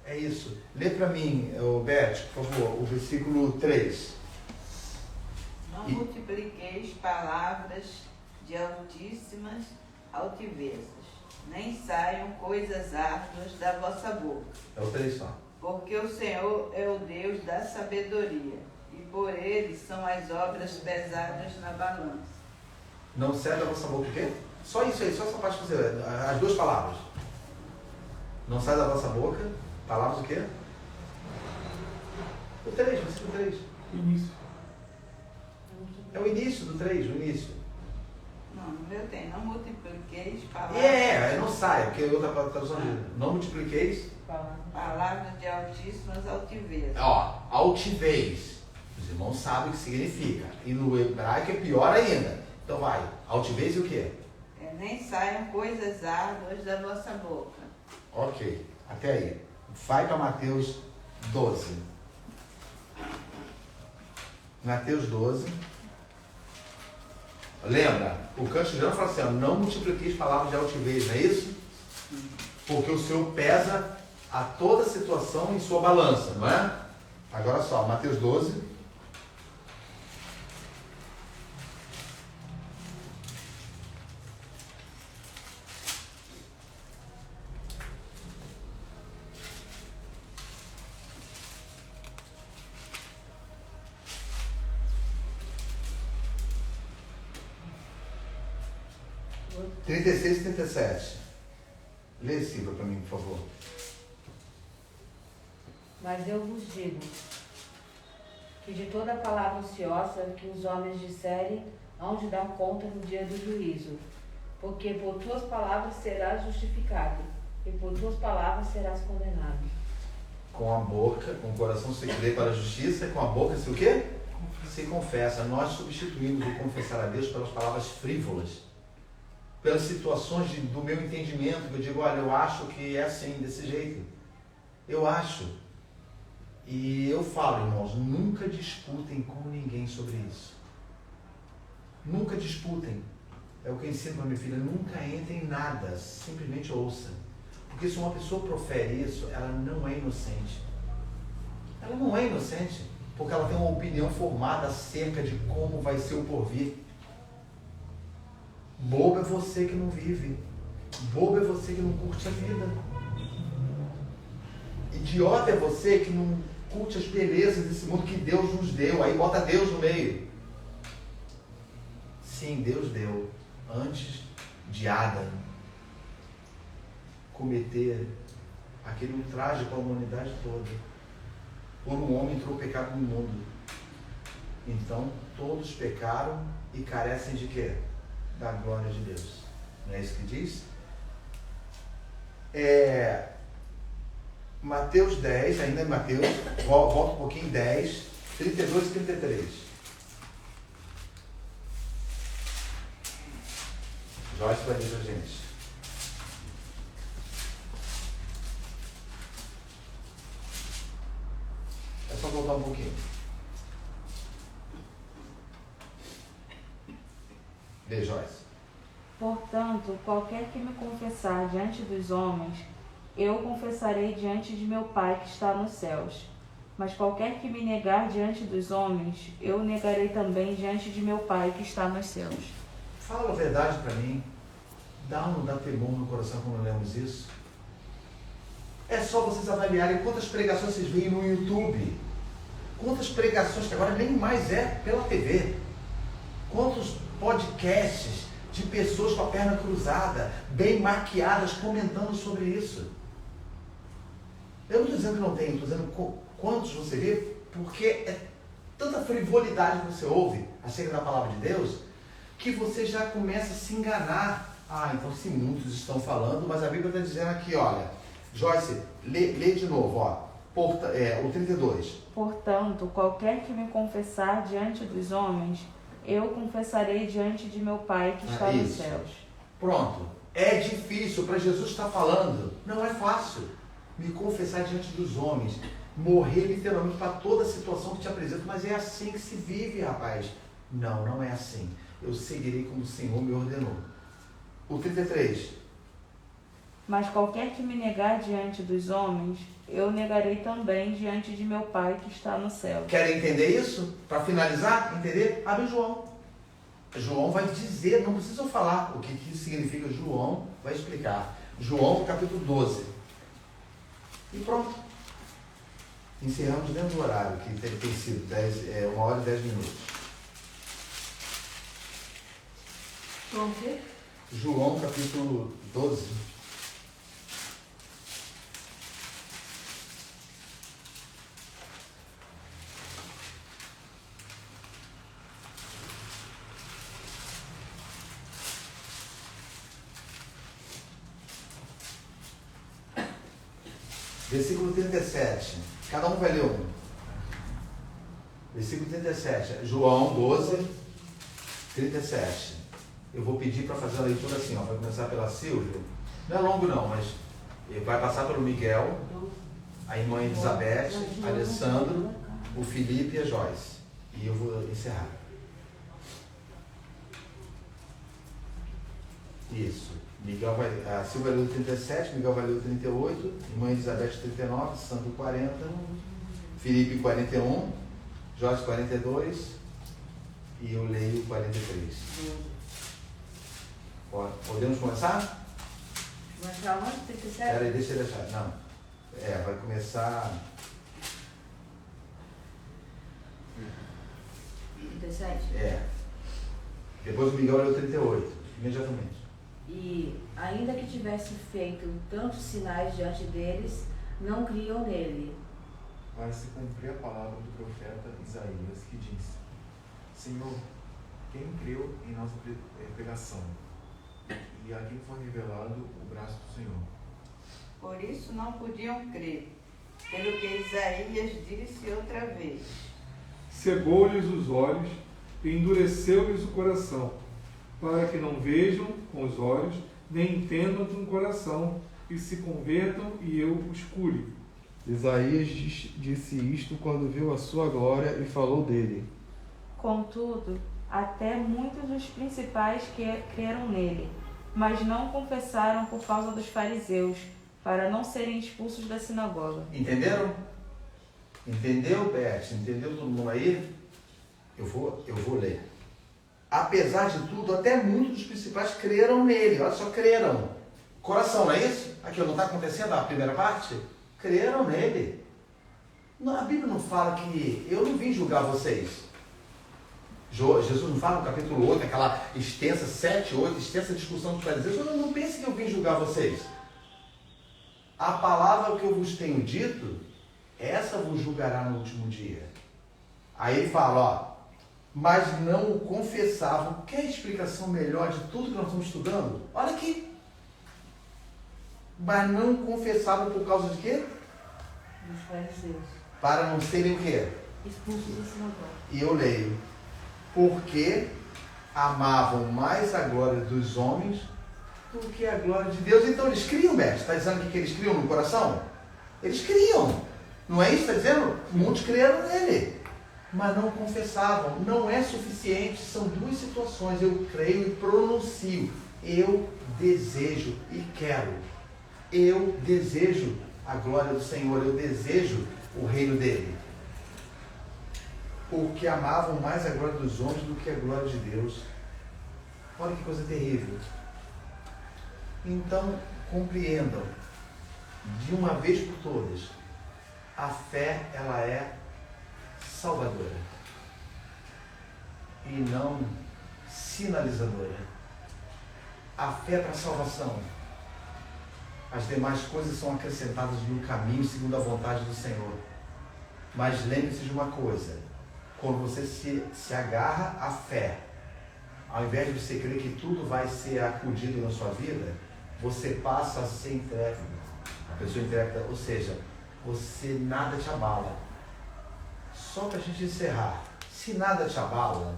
É isso. Lê para mim, Beth, por favor, o versículo 3. Não multipliqueis palavras de altíssimas altivezas, nem saiam coisas árduas da vossa boca. É o 3 só. Porque o Senhor é o Deus da sabedoria, e por ele são as obras pesadas na balança. Não sai da vossa boca o quê? Só isso aí, só essa parte que você lê. As duas palavras. Não sai da vossa boca, palavras o quê? O 3, versículo 3. Início. É o início do 3, o início. Não, no meu tem. Não multipliqueis palavras. Não sai, porque outra tradução diz, não multipliqueis. Palavras de altíssimas altivezas. Altivez. Os irmãos sabem o que significa. E no hebraico é pior ainda. Então vai, altivez e o quê? Nem saiam coisas árduas da vossa boca. Ok, até aí. Vai para Mateus 12. Mateus 12. Lembra? O Cântico geral fala assim, não multipliqueis palavras de altivez, não é isso? Porque o Senhor pesa a toda situação em sua balança, não é? Agora só, Mateus 12. Outro 36 e 37. Lê esse livro para mim, por favor. Mas eu vos digo que de toda palavra ociosa que os homens disserem, hão de dar conta no dia do juízo. Porque por tuas palavras serás justificado, e por tuas palavras serás condenado. Com a boca, com o coração se crê para a justiça, com a boca se o quê? Se confessa. Nós substituímos o confessar a Deus pelas palavras frívolas. Pelas situações do meu entendimento, que eu digo, olha, eu acho que é assim, desse jeito. Eu acho. E eu falo, irmãos, nunca disputem com ninguém sobre isso. Nunca disputem. É o que eu ensino para minha filha, nunca entre em nada, simplesmente ouça. Porque se uma pessoa profere isso, ela não é inocente. Ela não é inocente, porque ela tem uma opinião formada acerca de como vai ser o porvir. Bobo é você que não vive. Bobo é você que não curte a vida. Idiota é você que não curte as belezas desse mundo que Deus nos deu. Aí bota Deus no meio. Sim, Deus deu. Antes de Adão cometer aquele ultraje com a humanidade toda. Por um homem entrou o pecado no mundo. Então, todos pecaram e carecem de quê? Da glória de Deus. Não é isso que diz? Mateus 10, ainda é Mateus, volta um pouquinho, 10, 32 e 33. Joyce vai dizer pra gente. É só voltar um pouquinho. Lê, Joyce. Portanto, qualquer que me confessar diante dos homens, eu confessarei diante de meu Pai que está nos céus. Mas qualquer que me negar diante dos homens, eu negarei também diante de meu Pai que está nos céus. Fala a verdade para mim. Dá ou não dá temor no coração quando lemos isso? É só vocês avaliarem quantas pregações vocês veem no YouTube. Quantas pregações, que agora nem mais é pela TV. Quantos podcasts de pessoas com a perna cruzada, bem maquiadas, comentando sobre isso. Eu não estou dizendo que não tem, estou dizendo quantos você vê, porque é tanta frivolidade que você ouve acerca da palavra de Deus, que você já começa a se enganar. Ah, então se muitos estão falando, mas a Bíblia está dizendo aqui, olha, Joyce, lê de novo, ó, o 32. Portanto, qualquer que me confessar diante dos homens, eu confessarei diante de meu Pai que está nos céus. Pronto. É difícil para Jesus estar falando. Não é fácil. Me confessar diante dos homens. Morrer literalmente para toda a situação que te apresento. Mas é assim que se vive, rapaz. Não, não é assim. Eu seguirei como o Senhor me ordenou. O 33. Mas qualquer que me negar diante dos homens, eu negarei também diante de meu Pai que está no céu. Querem entender isso? Para finalizar, entender? Abre João. João vai dizer, não precisa falar o que isso significa. João vai explicar. João, capítulo 12. E pronto. Encerramos dentro do horário, que tem sido 1 hora e 10 minutos. João o quê? João, capítulo 12. Versículo 37. Cada um vai ler um. Versículo 37. João 12, 37. Eu vou pedir para fazer a leitura assim, ó. Vai começar pela Silvia. Não é longo não, mas vai passar pelo Miguel, a irmã Elizabeth, a Alessandro, o Felipe e a Joyce. E eu vou encerrar. Isso. A Silvia vai ler o 37, Miguel vai ler o 38, irmã Elizabeth 39, Sandro 40, Felipe 41, Joyce 42 e eu leio 43. Podemos começar? Começar onde? 37? Peraí, deixa ele achar. Não. Vai começar... 37? Depois o Miguel vai ler o 38, imediatamente. E, ainda que tivesse feito tantos sinais diante deles, não criam nele. Vai se cumprir a palavra do profeta Isaías, que diz: Senhor, quem creu em nossa pregação? E a quem foi revelado o braço do Senhor? Por isso não podiam crer, pelo que Isaías disse outra vez. Cegou-lhes os olhos e endureceu-lhes o coração, para que não vejam com os olhos, nem entendam com o coração, e se convertam e eu os cure. Isaías disse isto quando viu a sua glória e falou dele. Contudo, até muitos dos principais que creram nele, mas não confessaram por causa dos fariseus, para não serem expulsos da sinagoga. Entenderam? Entendeu, Beth? Entendeu todo mundo aí? Eu vou ler. Apesar de tudo, até muitos dos principais creram nele. Olha só, creram. Coração, não é isso? Aqui não está acontecendo a primeira parte? Creram nele. Não, a Bíblia não fala que eu não vim julgar vocês. Jesus não fala no capítulo 8, aquela extensa, 7, 8, extensa discussão dos fariseus. Não pense que eu vim julgar vocês. A palavra que eu vos tenho dito, essa vos julgará no último dia. Aí ele fala, ó, mas não o confessavam. Quer explicação melhor de tudo que nós estamos estudando? Olha aqui. Mas não confessavam por causa de quê? Dos fariseus. Para não serem o quê? Expulsos da sinagoga. E eu leio. Porque amavam mais a glória dos homens do que a glória de Deus. Então eles criam, Beto. Está dizendo que eles criam no coração? Eles criam. Não é isso que está dizendo? Muitos creram nele, mas não confessavam. Não é suficiente. São duas situações. Eu creio e pronuncio. Eu desejo e quero. Eu desejo a glória do Senhor. Eu desejo o reino dele. Porque amavam mais a glória dos homens do que a glória de Deus. Olha que coisa terrível. Então, compreendam, de uma vez por todas, a fé, ela é salvadora e não sinalizadora. A fé para a salvação. As demais coisas são acrescentadas no caminho segundo a vontade do Senhor. Mas lembre-se de uma coisa: quando você se agarra à fé, ao invés de você crer que tudo vai ser acudido na sua vida, você passa a ser intrépido. A pessoa intrépida, ou seja, você nada te abala. Só para a gente encerrar, se nada te abala,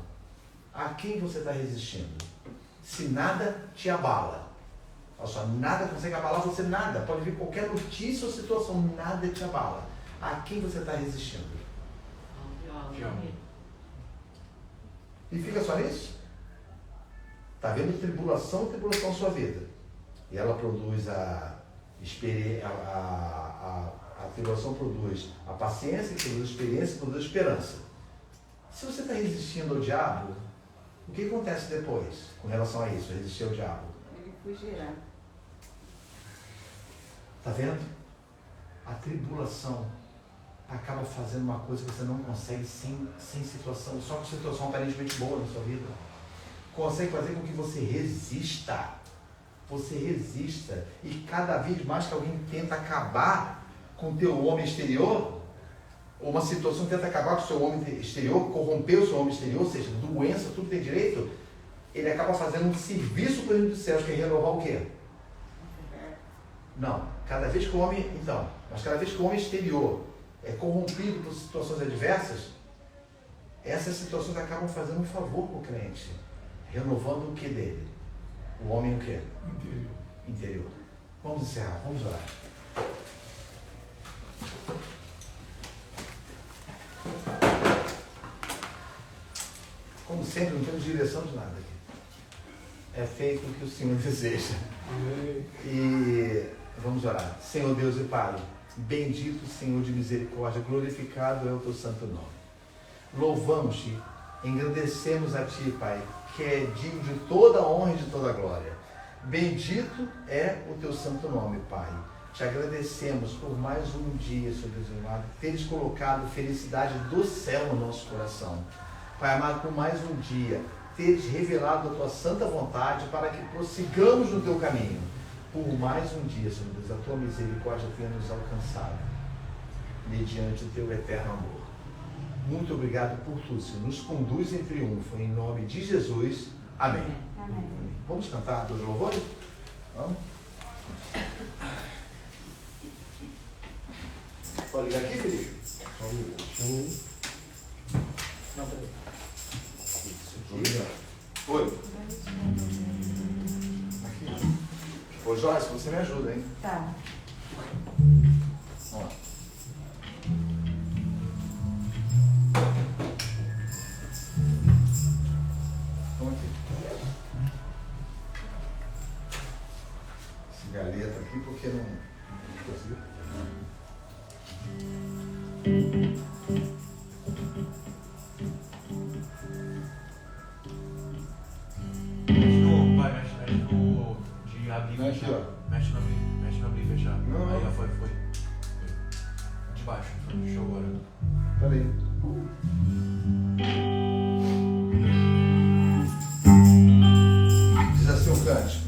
a quem você está resistindo? Se nada te abala, olha só, nada consegue abalar você, nada. Pode vir qualquer notícia ou situação, nada te abala. A quem você está resistindo? E fica só nisso? Está vendo tribulação na sua vida. E ela produz a tribulação produz a paciência, que produz a experiência, produz a esperança. Se você está resistindo ao diabo, o que acontece depois com relação a isso, resistir ao diabo? Ele fugirá. Está vendo? A tribulação acaba fazendo uma coisa que você não consegue sem situação, só com situação aparentemente boa na sua vida. Consegue fazer com que você resista. Você resista. E cada vez mais que alguém tenta acabar com o teu homem exterior, ou uma situação tenta acabar com o seu homem exterior, corromper o seu homem exterior, ou seja, doença, tudo tem direito, ele acaba fazendo um serviço para o reino dos céus, que é renovar o quê? Não. Cada vez que o homem, então, mas cada vez que o homem exterior é corrompido por situações adversas, essas situações acabam fazendo um favor para o crente, renovando o que dele? O homem o quê? Interior. Vamos encerrar, vamos orar. Como sempre, não temos direção de nada aqui. É feito o que o Senhor deseja. E vamos orar. Senhor Deus e Pai, bendito Senhor de misericórdia, glorificado é o teu santo nome. Louvamos-te, engrandecemos a Ti, Pai, que é digno de toda a honra e de toda a glória. Bendito é o teu santo nome, Pai. Te agradecemos por mais um dia, Senhor Deus amado, teres colocado felicidade do céu no nosso coração. Pai amado, por mais um dia, teres revelado a tua santa vontade para que prossigamos no teu caminho. Por mais um dia, Senhor Deus, a tua misericórdia tenha nos alcançado, mediante o teu eterno amor. Muito obrigado por tudo, Senhor. Nos conduz em triunfo, em nome de Jesus. Amém. Amém. Vamos cantar dois louvores? Vamos? Pode ligar aqui, Felipe? Não, peraí. Isso aqui. Oi. Aqui. Ô, Joyce, você me ajuda, hein? Tá. Vamos lá. Vamos aqui. Esse galeta aqui, porque não conseguiu. Mexe no de abrir e Mexe, fechar. ó. Mexe no abrir e fechar. Não. Aí, ó, foi. De baixo, deixa eu agora. Peraí. Diz assim o cântico.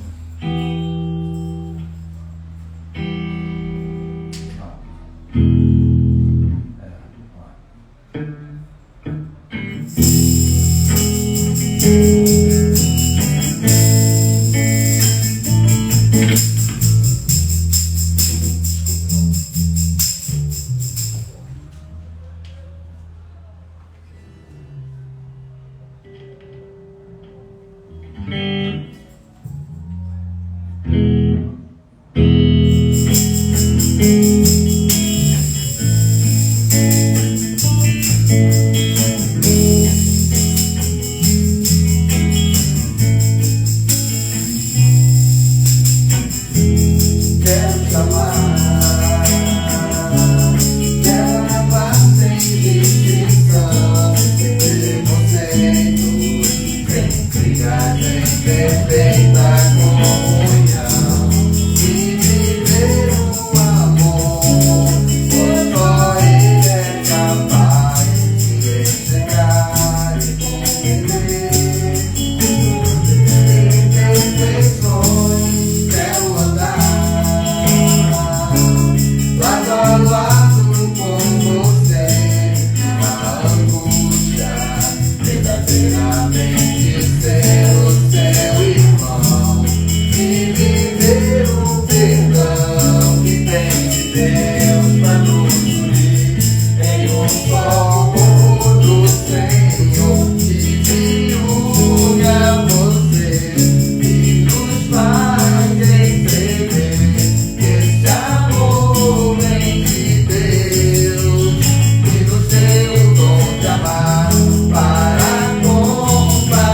eternamente ser o seu irmão e viver o perdão que tem de Deus para nos unir em um só povo do Senhor que se une a você e nos faz escrever esse amor vem de Deus e no seu dom de amar para compartilhar.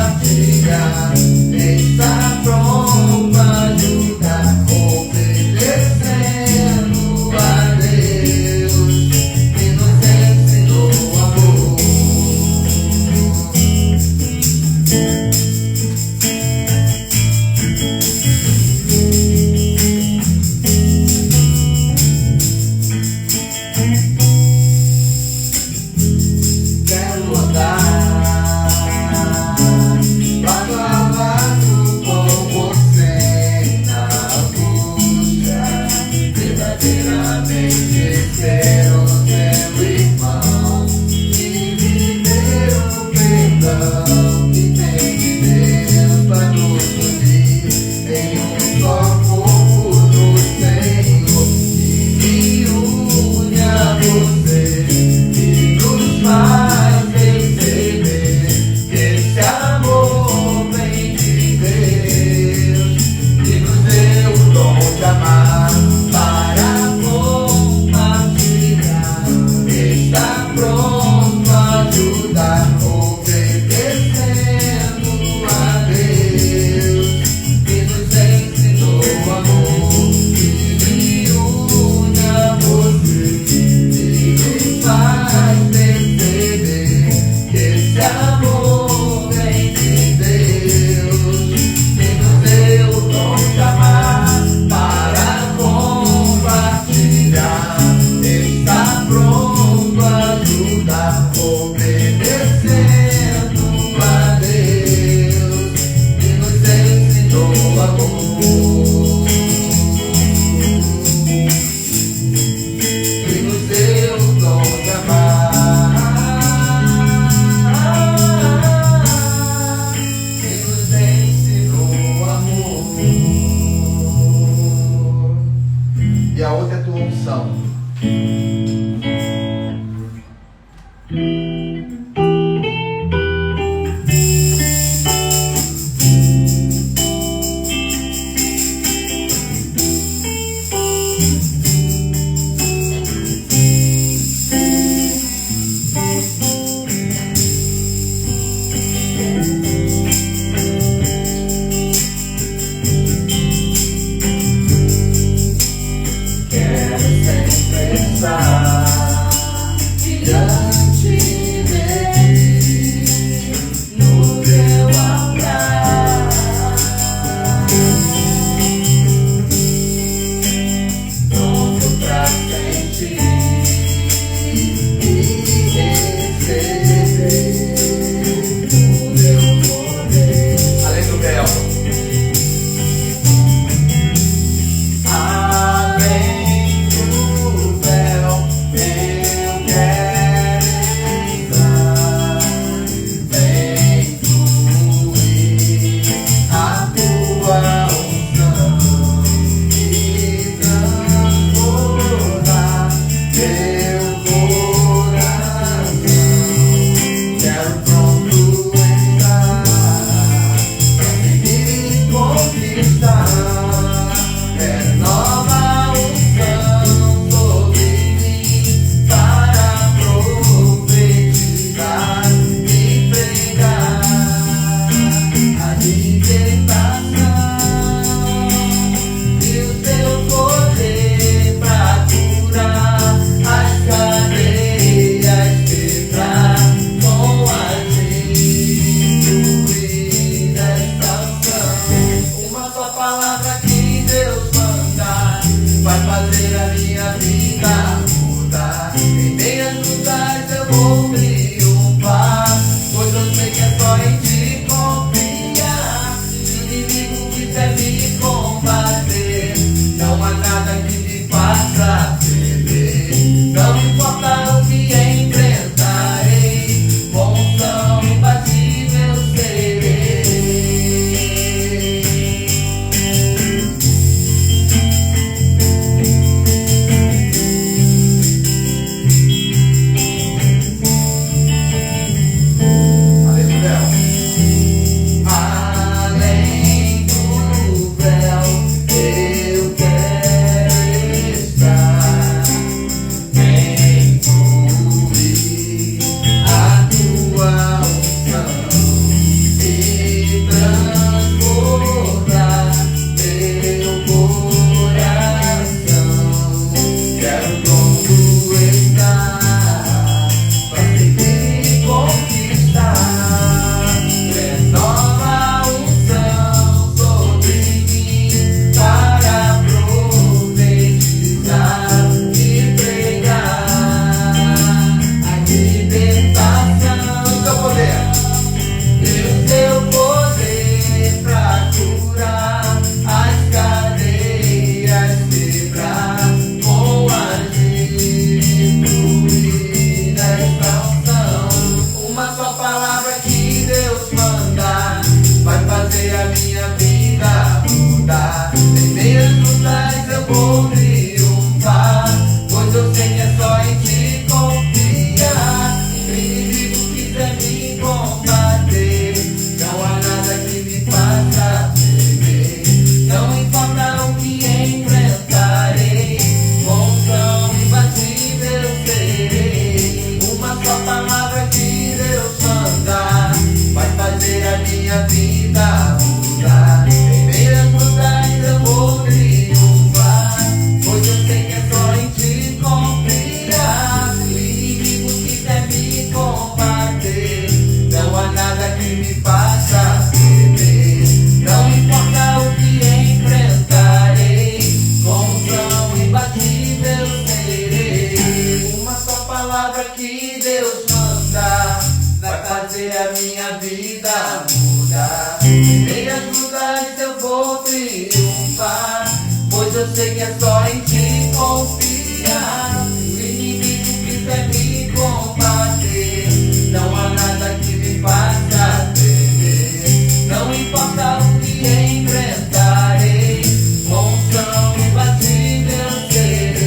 me faça temer. Não importa o que enfrentarei, com unção imbatível serei. Uma só palavra que Deus manda vai fazer a minha vida mudar. Em meio às lugares eu vou triunfar, pois eu sei que é só em ti confiar. O inimigo quiser me combater, não há nada que me faça temer. Não importa o que enfrentarei, com unção imbatível serei.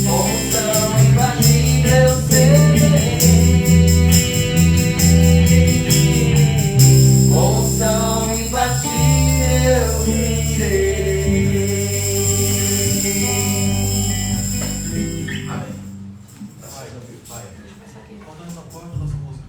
Com unção imbatível serei. Com unção imbatível serei. Amém. Pai, Pai, Começa aqui. faltando essa parte, nossa música.